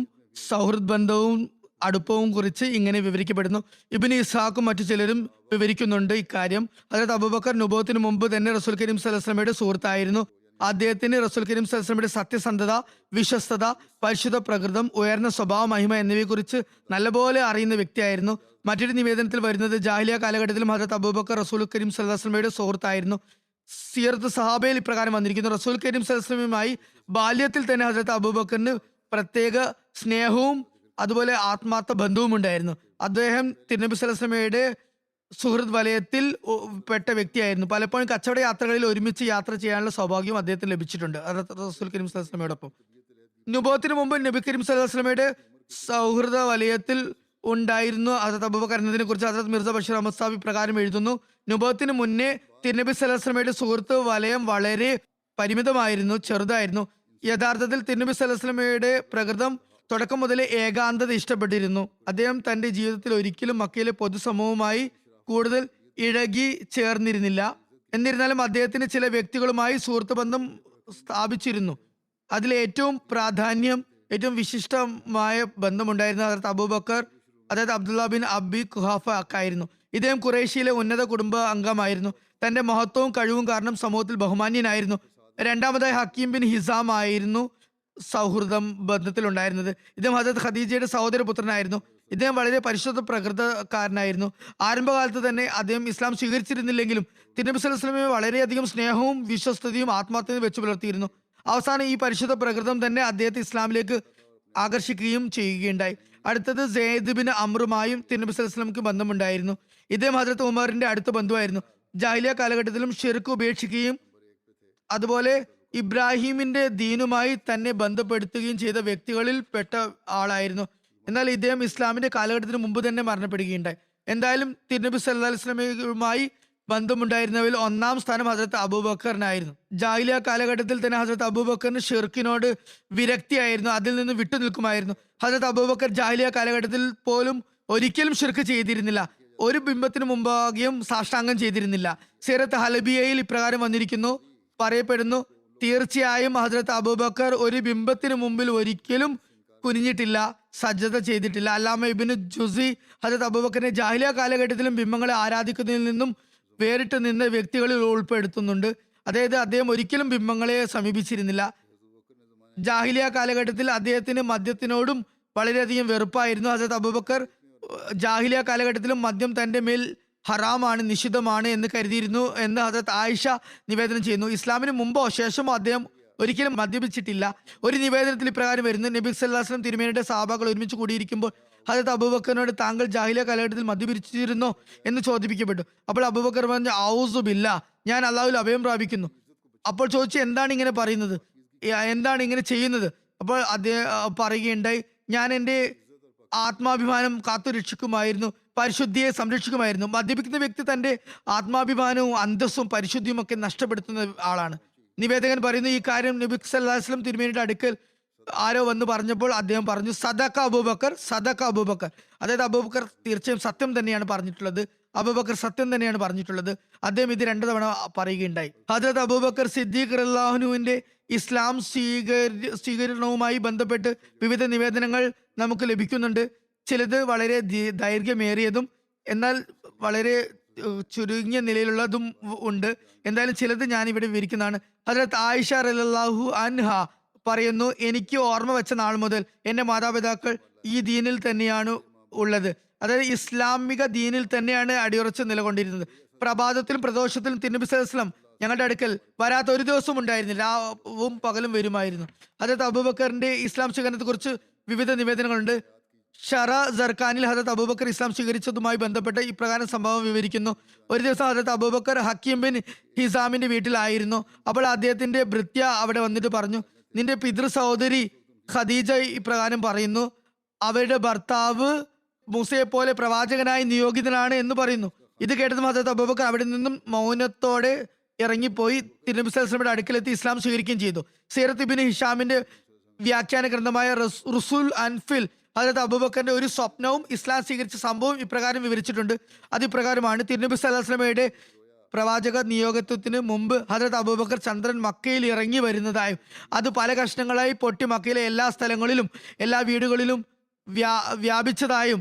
B: സൗഹൃദ ബന്ധവും അടുപ്പവും കുറിച്ച് ഇങ്ങനെ വിവരിക്കപ്പെടുന്നു. ഇബ്നു ഇസ്ഹാഖും മറ്റു ചിലരും വിവരിക്കുന്നുണ്ട് ഇക്കാര്യം. ഹദരത്ത് അബൂബക്കർ നുബുവത്തിന് മുമ്പ് തന്നെ റസൂൽ കരീം സ്വല്ലല്ലാഹു അലൈഹി വസല്ലമയുടെ സുഹൃത്തായിരുന്നു. അദ്ദേഹത്തിന് റസൂൽ കരീം സ്വല്ലല്ലാഹു അലൈഹി വസല്ലമയുടെ സത്യസന്ധത, വിശ്വസ്തത, പരിശുദ്ധ പ്രകൃതം, ഉയർന്ന സ്വഭാവ മഹിമ എന്നിവയെ കുറിച്ച് നല്ലപോലെ അറിയുന്ന വ്യക്തിയായിരുന്നു. മറ്റൊരു നിവേദനത്തിൽ വരുന്നത് ജാഹിലിയ കാലഘട്ടത്തിലും ഹദരത്ത് അബൂബക്കർ റസൂൽ കരീം സ്വല്ലല്ലാഹു അലൈഹി വസല്ലമയുടെ സുഹൃത്തായിരുന്നു. സിയറത്ത് സഹാബയിൽ ഇപ്രകാരം വന്നിരിക്കുന്നു: റസൂൽ കരീം സ്വല്ലല്ലാഹു അലൈഹി വസല്ലമയുമായി ബാല്യത്തിൽ തന്നെ ഹദരത്ത് അബൂബക്കറിന് പ്രത്യേക സ്നേഹവും അതുപോലെ ആത്മാർത്ഥ ബന്ധവും ഉണ്ടായിരുന്നു. അദ്ദേഹം തിരുനബി സ്വല്ലല്ലാഹു അലൈഹി വസല്ലമയുടെ സുഹൃത്ത് വലയത്തിൽ പെട്ട വ്യക്തിയായിരുന്നു. പലപ്പോഴും കച്ചവട യാത്രകളിൽ ഒരുമിച്ച് യാത്ര ചെയ്യാനുള്ള സൗഭാഗ്യം അദ്ദേഹത്തിന് ലഭിച്ചിട്ടുണ്ട് റസൂൽ കരീം സ്വല്ലല്ലാഹു അലൈഹി വസല്ലമയോടൊപ്പം. നുബുവത്തിന് മുമ്പ് നബി കരീം സ്വല്ലല്ലാഹു അലൈഹി വസല്ലമയുടെ സൗഹൃദ വലയത്തിൽ ഉണ്ടായിരുന്നു ഹദരത്ത് അബൂബക്കർ എന്നതിനെ കുറിച്ച് ഹദരത്ത് മിർസ ബഷീർ അഹമ്മദ് സാബ് പ്രകാരം എഴുതുന്നു: നുബുവത്തിന് മുന്നേ തിരുനബി സ്വല്ലല്ലാഹു അലൈഹി വസല്ലമയുടെ സുഹൃത്ത് വലയം വളരെ പരിമിതമായിരുന്നു, ചെറുതായിരുന്നു. യഥാർത്ഥത്തിൽ തിരുനബി സ്വല്ലല്ലാഹു അലൈഹി വസല്ലമയുടെ പ്രകൃതം തുടക്കം മുതലേ ഏകാന്തത ഇഷ്ടപ്പെട്ടിരുന്നു. അദ്ദേഹം തന്റെ ജീവിതത്തിൽ ഒരിക്കലും മക്കയിലെ പൊതുസമൂഹവുമായി കൂടുതൽ ഇഴകി ചേർന്നിരുന്നില്ല. എന്നിരുന്നാലും അദ്ദേഹത്തിന് ചില വ്യക്തികളുമായി സുഹൃത്ത് ബന്ധം സ്ഥാപിച്ചിരുന്നു. അതിൽ ഏറ്റവും വിശിഷ്ടമായ ബന്ധമുണ്ടായിരുന്ന ഹദരത്ത് അബൂബക്കർ, അതായത് അബ്ദുള്ള ബിൻ അബി ഖുഹാഫ ആയിരുന്നു. ഇദ്ദേഹം ഖുറൈശിയിലെ ഉന്നത കുടുംബ അംഗമായിരുന്നു. തന്റെ മഹത്വവും കഴിവും കാരണം സമൂഹത്തിൽ ബഹുമാന്യനായിരുന്നു. രണ്ടാമതായി ഹക്കീം ബിൻ ഹിസാം ആയിരുന്നു സൗഹൃദം ബന്ധത്തിലുണ്ടായിരുന്നത്. ഇദ്ദേഹം ഹദരത്ത് ഖദീജയുടെ സഹോദരപുത്രനായിരുന്നു. ഇദ്ദേഹം വളരെ പരിശുദ്ധ പ്രകൃതക്കാരനായിരുന്നു. ആരംഭകാലത്ത് തന്നെ അദ്ദേഹം ഇസ്ലാം സ്വീകരിച്ചിരുന്നില്ലെങ്കിലും തിരുനബി സ്വല്ലല്ലാഹു അലൈഹി വസല്ലമയെ വളരെയധികം സ്നേഹവും വിശ്വസ്തയും ആത്മാർത്ഥതയും വെച്ച് പുലർത്തിയിരുന്നു. അവസാനം ഈ പരിശുദ്ധ പ്രകൃതം തന്നെ അദ്ദേഹത്തെ ഇസ്ലാമിലേക്ക് ആകർഷിക്കുകയും ചെയ്യുകയുണ്ടായി. അടുത്തത് സെയ്ദ് ബിൻ അമ്രുമായും തിരുനബി സ്വല്ലല്ലാഹു അലൈഹി വസല്ലമയ്ക്ക് ബന്ധമുണ്ടായിരുന്നു. ഇദ്ദേഹം ഹദരത്ത് ഉമറിന്റെ അടുത്ത ബന്ധുവായിരുന്നു. ജാഹിലിയ കാലഘട്ടത്തിലും ഷിർക്ക് ഉപേക്ഷിക്കുകയും അതുപോലെ ഇബ്രാഹിമിന്റെ ദീനുമായി തന്നെ ബന്ധപ്പെടുത്തുകയും ചെയ്ത വ്യക്തികളിൽ പെട്ട ആളായിരുന്നു. എന്നാൽ ഇദ്ദേഹം ഇസ്ലാമിന്റെ കാലഘട്ടത്തിന് മുമ്പ് തന്നെ മരണപ്പെടുകയുണ്ടായി. എന്തായാലും തിരുനബി സല്ലല്ലാഹു അലൈഹി വസല്ലമയുമായി ബന്ധമുണ്ടായിരുന്നവരിൽ ഒന്നാം സ്ഥാനം ഹദരത്ത് അബൂബക്കറിനായിരുന്നു. ജാഹിലിയ കാലഘട്ടത്തിൽ തന്നെ ഹദരത്ത് അബൂബക്കറിന് ഷിർക്കിനോട് വിരക്തിയായിരുന്നു, അതിൽ നിന്ന് വിട്ടുനിൽക്കുമായിരുന്നു. ഹദരത്ത് അബൂബക്കർ ജാഹിലിയ കാലഘട്ടത്തിൽ പോലും ഒരിക്കലും ഷിർക്ക് ചെയ്തിരുന്നില്ല. ഒരു ബിംബത്തിന് മുമ്പാകെയും സാഷ്ടാംഗം ചെയ്തിരുന്നില്ല. സീറത്ത് ഹലബിയയിൽ ഇപ്രകാരം വന്നിരിക്കുന്നു, പറയപ്പെടുന്നു: തീർച്ചയായും ഹദരത്ത് അബൂബക്കർ ഒരു ബിംബത്തിന് മുമ്പിൽ ഒരിക്കലും കുനിഞ്ഞിട്ടില്ല, സജ്ജത ചെയ്തിട്ടില്ല. അല്ലാമ ഇബ്നു ജുസി ഹദരത്ത് അബൂബക്കറിനെ ജാഹിലിയ കാലഘട്ടത്തിലും ബിംബങ്ങളെ ആരാധിക്കുന്നതിൽ നിന്നും വേറിട്ട് നിന്ന വ്യക്തികളിൽ ഉൾപ്പെടുത്തുന്നുണ്ട്. അതായത് അദ്ദേഹം ഒരിക്കലും ബിംബങ്ങളെ സമീപിച്ചിരുന്നില്ല. ജാഹിലിയ കാലഘട്ടത്തിൽ അദ്ദേഹത്തിന് മദ്യത്തിനോടും വളരെയധികം വെറുപ്പായിരുന്നു. ഹദരത്ത് അബൂബക്കർ ജാഹിലിയ കാലഘട്ടത്തിലും മദ്യം തന്റെ മേൽ ഹറാമാണ്, നിഷിദ്ധമാണ് എന്ന് കരുതിയിരുന്നു എന്ന് ഹദരത്ത് ആയിഷ നിവേദനം ചെയ്യുന്നു. ഇസ്ലാമിന് മുമ്പോ ശേഷമോ അദ്ദേഹം ഒരിക്കലും മദ്യപിച്ചിട്ടില്ല. ഒരു നിവേദനത്തിൽ ഇപ്രകാരം വരുന്നു: നബി സല്ലല്ലാഹു അലൈഹി വസല്ലം തിരുമേനിയുടെ സഹാബകൾ ഒരുമിച്ച് കൂടിയിരിക്കുമ്പോൾ ഹദരത്ത് അബൂബക്കറിനോട് താങ്കൾ ജാഹിലിയ കാലഘട്ടത്തിൽ മദ്യപിച്ചിരുന്നോ എന്ന് ചോദിപ്പിക്കപ്പെട്ടു. അപ്പോൾ അബൂബക്കർ പറഞ്ഞു: ഔസു ബില്ലാ, ഞാൻ അള്ളാഹുവിൽ അഭയം പ്രാപിക്കുന്നു. അപ്പോൾ ചോദിച്ചു, എന്താണ് ഇങ്ങനെ പറയുന്നത്, എന്താണ് ഇങ്ങനെ ചെയ്യുന്നത്? അപ്പോൾ അദ്ദേഹം പറയുകയുണ്ടായി, ഞാൻ എൻ്റെ ആത്മാഭിമാനം കാത്തു രക്ഷിക്കുമായിരുന്നു, പരിശുദ്ധിയെ സംരക്ഷിക്കുമായിരുന്നു. മദ്യപിക്കുന്ന വ്യക്തി തന്റെ ആത്മാഭിമാനവും അന്തസ്സും പരിശുദ്ധിയും ഒക്കെ നഷ്ടപ്പെടുത്തുന്ന ആളാണ്. നിവേദകൻ പറയുന്നു, ഈ കാര്യം നബി സല്ലല്ലാഹു അലൈഹി വസല്ലം തിരുമേനിയുടെ അടുക്കൽ ആരോ വന്ന് പറഞ്ഞപ്പോൾ അദ്ദേഹം പറഞ്ഞു സദക്ക അബൂബക്കർ, സദക്ക അബൂബക്കർ. അതായത് അബൂബക്കർ തീർച്ചയായും സത്യം തന്നെയാണ് പറഞ്ഞിട്ടുള്ളത്, അബൂബക്കർ സത്യം തന്നെയാണ് പറഞ്ഞിട്ടുള്ളത്. അദ്ദേഹം ഇത് 2 തവണ പറയുകയുണ്ടായി. ഹദ്രത്ത് അബൂബക്കർ സിദ്ദീഖ് റളിയല്ലാഹുവിന്റെ ഇസ്ലാം സ്വീകരണവുമായി ബന്ധപ്പെട്ട് വിവിധ നിവേദനങ്ങൾ നമുക്ക് ലഭിക്കുന്നുണ്ട്. ചിലത് വളരെ ദൈർഘ്യമേറിയതും എന്നാൽ വളരെ ചുരുങ്ങിയ നിലയിലുള്ളതും ഉണ്ട്. എന്തായാലും ചിലത് ഞാൻ ഇവിടെ വിവരിക്കുന്നതാണ്. ഹദ്രത്ത് ആയിഷ റളിയല്ലാഹു അൻഹ പറയുന്നു, എനിക്ക് ഓർമ്മ വെച്ച നാൾ മുതൽ എൻ്റെ മാതാപിതാക്കൾ ഈ ദീനിൽ തന്നെയാണ് ഉള്ളത്. അതായത് ഇസ്ലാമിക ദീനിൽ തന്നെയാണ് അടിയുറച്ച് നിലകൊണ്ടിരുന്നത്. പ്രഭാതത്തിലും പ്രദോഷത്തിലും തിരുനബി സല്ലല്ലാഹു അലൈഹി വസല്ലം ഞങ്ങളുടെ അടുക്കൽ വരാത്ത ഒരു ദിവസം ഉണ്ടായിരുന്നില്ല, രാവും പകലും വരുമായിരുന്നു. ഹദരത്ത് അബൂബക്കറിന്റെ ഇസ്ലാം സ്വീകരണത്തെ കുറിച്ച് വിവിധ നിവേദനങ്ങളുണ്ട്. ഷറ ജർഖാനിൽ ഹദരത്ത് അബൂബക്കർ ഇസ്ലാം സ്വീകരിച്ചതുമായി ബന്ധപ്പെട്ട് ഇപ്രകാരം സംഭവം വിവരിക്കുന്നു. ഒരു ദിവസം ഹദരത്ത് അബൂബക്കർ ഹക്കീം ബിൻ ഹിസാമിന്റെ വീട്ടിലായിരുന്നു. അപ്പോൾ അദ്ദേഹത്തിന്റെ ഭൃത്യ അവിടെ വന്നിട്ട് പറഞ്ഞു, നിന്റെ പിതൃ സഹോദരി ഖദീജ ഇപ്രകാരം പറയുന്നു, അവരുടെ ഭർത്താവ് മൂസയെ പോലെ പ്രവാചകനായി നിയോഗിതനാണ് എന്ന് പറയുന്നു. ഇത് കേട്ടതും ഹദരത്ത് അബൂബക്കർ അവിടെ നിന്നും മൗനത്തോടെ ഇറങ്ങിപ്പോയി തിരുനബി സല്ലല്ലാഹു അലൈഹി വസല്ലമയുടെ അടുക്കലെത്തി ഇസ്ലാം സ്വീകരിക്കുകയും ചെയ്തു. സീറത്ത് ഇബ്നു ഹിഷാമിന്റെ വ്യാഖ്യാന ഗ്രന്ഥമായ റുസുൽ അൻഫിൽ ഹദരത്ത് അബൂബക്കറിന്റെ ഒരു സ്വപ്നവും ഇസ്ലാം സ്വീകരിച്ച സംഭവം ഇപ്രകാരം വിവരിച്ചിട്ടുണ്ട്. അതിപ്രകാരമാണ്, തിരുനബി സല്ലല്ലാഹു അലൈഹി വസല്ലമയുടെ പ്രവാചക നിയോഗത്വത്തിന് മുമ്പ് ഹദരത്ത് അബൂബക്കർ ചന്ദ്രൻ മക്കയിൽ ഇറങ്ങി വരുന്നതായും അത് പല കഷ്ണങ്ങളായി പൊട്ടി മക്കയിലെ എല്ലാ സ്ഥലങ്ങളിലും എല്ലാ വീടുകളിലും വ്യാപിച്ചതായും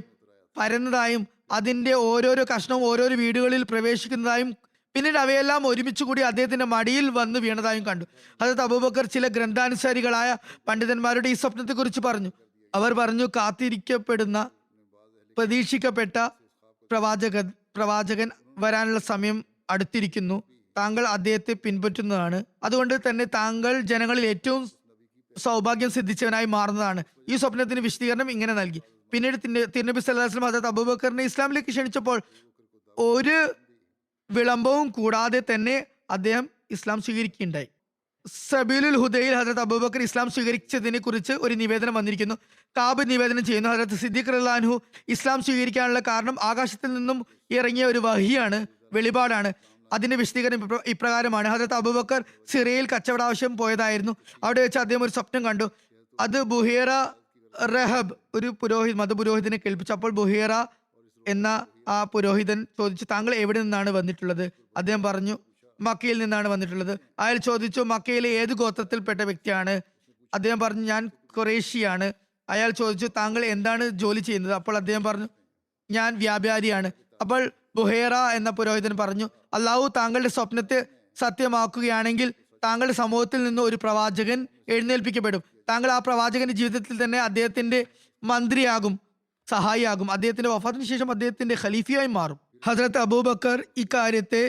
B: പരന്നതായും അതിന്റെ ഓരോരോ കഷ്ണവും ഓരോരോ വീടുകളിൽ പ്രവേശിക്കുന്നതായും പിന്നീട് അവയെല്ലാം ഒരുമിച്ച് കൂടി അദ്ദേഹത്തിന്റെ മടിയിൽ വന്ന് വീണതായും കണ്ടു. ഹദരത്ത് അബൂബക്കർ ചില ഗ്രന്ഥാനുസാരികളായ പണ്ഡിതന്മാരുടെ ഈ സ്വപ്നത്തെക്കുറിച്ച് പറഞ്ഞു. അവർ പറഞ്ഞു, കാത്തിരിക്കപ്പെടുന്ന പ്രതീക്ഷിക്കപ്പെട്ട പ്രവാചകൻ വരാനുള്ള സമയം അടുത്തിരിക്കുന്നു. താങ്കൾ അദ്ദേഹത്തെ പിൻപറ്റുന്നതാണ്. അതുകൊണ്ട് തന്നെ താങ്കൾ ജനങ്ങളിൽ ഏറ്റവും സൗഭാഗ്യം സിദ്ധിച്ചവനായി മാറുന്നതാണ്. ഈ സ്വപ്നത്തിന് വിശദീകരണം ഇങ്ങനെ നൽകി. പിന്നീട് തിരുനബി സല്ലല്ലാഹു അലൈഹി വസല്ലം ഹദരത്ത് അബൂബക്കറിനെ ഇസ്ലാമിലേക്ക് ക്ഷണിച്ചപ്പോൾ ഒരു വിളംബവും കൂടാതെ തന്നെ അദ്ദേഹം ഇസ്ലാം സ്വീകരിക്കുകയുണ്ടായി. സബീലുൽ ഹുദയിൽ ഹദരത്ത് അബൂബക്കർ ഇസ്ലാം സ്വീകരിച്ചതിനെ കുറിച്ച് ഒരു നിവേദനം വന്നിരിക്കുന്നു. കാബ് നിവേദനം ചെയ്യുന്നു, ഹദരത്ത് സിദ്ദീഖ് റളിയല്ലാഹു അൻഹു ഇസ്ലാം സ്വീകരിക്കാനുള്ള കാരണം ആകാശത്തിൽ നിന്നും ഇറങ്ങിയ ഒരു വഹിയാണ്, വെളിപാടാണ്. അതിന്റെ വിശദീകരണം ഇപ്രകാരമാണ്. ഹദരത്ത് അബൂബക്കർ സിറിയയിൽ കച്ചവട ആവശ്യം പോയതായിരുന്നു. അവിടെ വെച്ച് അദ്ദേഹം ഒരു സ്വപ്നം കണ്ടു. അത് ബുഹേറ റഹബ് ഒരു മതപുരോഹിതനെ കേൾപ്പിച്ചു. അപ്പോൾ ബുഹേറ എന്ന ആ പുരോഹിതൻ ചോദിച്ചു, താങ്കൾ എവിടെ നിന്നാണ് വന്നിട്ടുള്ളത്? അദ്ദേഹം പറഞ്ഞു, മക്കയിൽ നിന്നാണ് വന്നിട്ടുള്ളത്. അയാൾ ചോദിച്ചു, മക്കയിലെ ഏത് ഗോത്രത്തിൽപ്പെട്ട വ്യക്തിയാണ്? അദ്ദേഹം പറഞ്ഞു, ഞാൻ ഖുറൈശിയാണ്. അയാൾ ചോദിച്ചു, താങ്കൾ എന്താണ് ജോലി ചെയ്യുന്നത്? അപ്പോൾ അദ്ദേഹം പറഞ്ഞു, ഞാൻ വ്യാപാരിയാണ്. അപ്പോൾ ബുഹേറ എന്ന പുരോഹിതൻ പറഞ്ഞു, അള്ളാഹു താങ്കളുടെ സ്വപ്നത്തെ സത്യമാക്കുകയാണെങ്കിൽ താങ്കളുടെ സമൂഹത്തിൽ നിന്ന് ഒരു പ്രവാചകൻ എഴുന്നേൽപ്പിക്കപ്പെടും. താങ്കൾ ആ പ്രവാചകന്റെ ജീവിതത്തിൽ തന്നെ അദ്ദേഹത്തിന്റെ മന്ത്രിയാകും, സഹായിയാകും. അദ്ദേഹത്തിന്റെ വഫാത്തിന് ശേഷം അദ്ദേഹത്തിന്റെ ഖലീഫയായി മാറും. ഹസ്രത്ത് അബൂബക്കർ ഇക്കാര്യത്തെ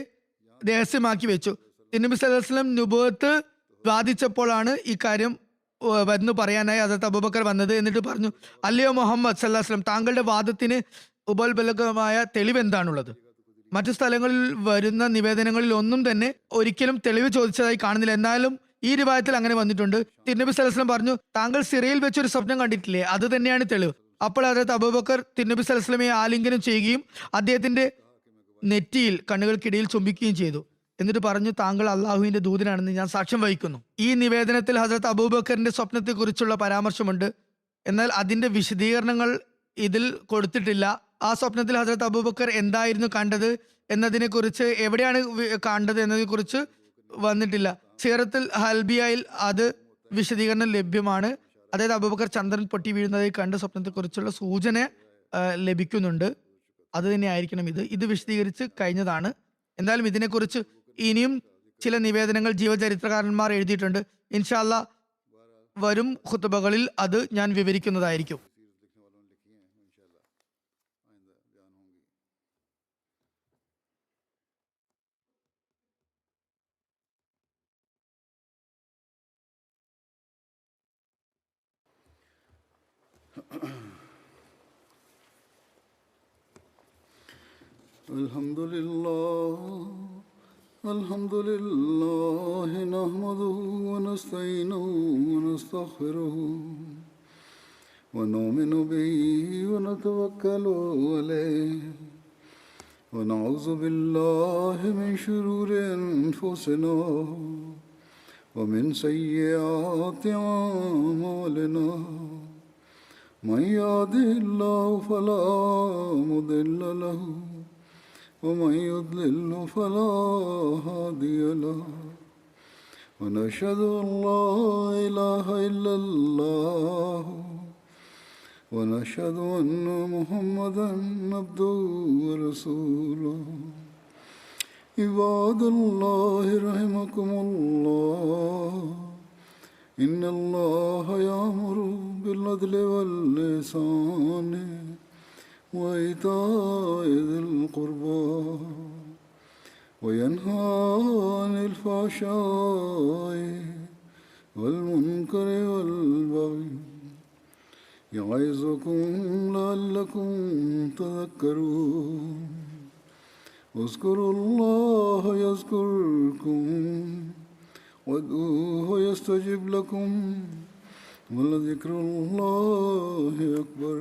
B: രഹസ്യമാക്കി വെച്ചു. നബി സല്ലല്ലാഹു അലൈഹി വസല്ലം നുബുവത്ത് വാദിച്ചപ്പോഴാണ് ഇക്കാര്യം വന്ന് പറയാനായി ഹസ്രത്ത് അബൂബക്കർ വന്നത്. എന്നിട്ട് പറഞ്ഞു, അല്ലയോ മുഹമ്മദ് സല്ലല്ലാഹു അലൈഹി വസല്ലം, താങ്കളുടെ വാദത്തിന് ഉപോത്ബലകമായ തെളിവ് എന്താണുള്ളത്? മറ്റു സ്ഥലങ്ങളിൽ വരുന്ന നിവേദനങ്ങളിൽ ഒന്നും തന്നെ ഒരിക്കലും തെളിവ് ചോദിച്ചതായി കാണുന്നില്ല. എന്നാലും ഈ റിവായത്തിൽ അങ്ങനെ വന്നിട്ടുണ്ട്. തിരുനബി സല്ലല്ലാഹു അലൈഹി വസല്ലം പറഞ്ഞു, താങ്കൾ സിറിയയിൽ വെച്ചൊരു സ്വപ്നം കണ്ടിട്ടില്ലേ? അത് തന്നെയാണ് തെളിവ്. അപ്പോൾ ഹദരത്ത് അബൂബക്കർ തിരുനബി സല്ലല്ലാഹു അലൈഹി വസല്ലമയെ ആലിംഗനം ചെയ്യുകയും അദ്ദേഹത്തിന്റെ നെറ്റിയിൽ കണ്ണുകൾക്കിടയിൽ ചുംബിക്കുകയും ചെയ്തു. എന്നിട്ട് പറഞ്ഞു, താങ്കൾ അള്ളാഹുവിന്റെ ദൂതനാണെന്ന് ഞാൻ സാക്ഷ്യം വഹിക്കുന്നു. ഈ നിവേദനത്തിൽ ഹദരത്ത് അബൂബക്കറിന്റെ സ്വപ്നത്തെ കുറിച്ചുള്ള പരാമർശമുണ്ട്. എന്നാൽ അതിന്റെ വിശദീകരണങ്ങൾ ഇതിൽ കൊടുത്തിട്ടില്ല. ആ സ്വപ്നത്തിൽ ഹദരത്ത് അബൂബക്കർ എന്തായിരുന്നു കണ്ടത് എന്നതിനെ കുറിച്ച്, എവിടെയാണ് കണ്ടത് എന്നതിനെ കുറിച്ച് വന്നിട്ടില്ല. സീറത്തുൽ ഹൽബിയയിൽ അത് വിശദീകരണം ലഭ്യമാണ്. അതായത് അബൂബക്കർ ചന്ദ്രൻ പൊട്ടി വീഴുന്നതായി കണ്ട സ്വപ്നത്തെ കുറിച്ചുള്ള സൂചന ലഭിക്കുന്നുണ്ട്. അത് തന്നെ ആയിരിക്കണം ഇത് വിശദീകരിച്ച് കഴിഞ്ഞതാണ്. എന്തായാലും ഇതിനെക്കുറിച്ച് ഇനിയും ചില നിവേദനങ്ങൾ ജീവചരിത്രകാരന്മാർ എഴുതിയിട്ടുണ്ട്. ഇൻഷാ അല്ലാഹ് വരും ഖുത്ബകളിൽ അത് ഞാൻ വിവരിക്കുന്നതായിരിക്കും.
A: Alhamdulillah nahmaduhu wa nasta'inuhu wa nastaghfiruhu wa nu'minu bihi wa natawakkalu alayhi wa na'udzu billahi min shururi anfusina ومن سيئات أعمالنا من يهده الله فلا مضل له ومن يضلل فلا هادي له ونشهد أن لا إله إلا الله ونشهد أن محمدا عبده ورسوله عباد الله رحمكم الله إن الله يأمر بالعدل والإحسان وإيتاء ذي القربى وينهى عن الفحشاء والمنكر والبغي يعظكم لعلكم تذكرون اذكروا الله يذكركم وادعوه يستجب لكم ولذكر الله أكبر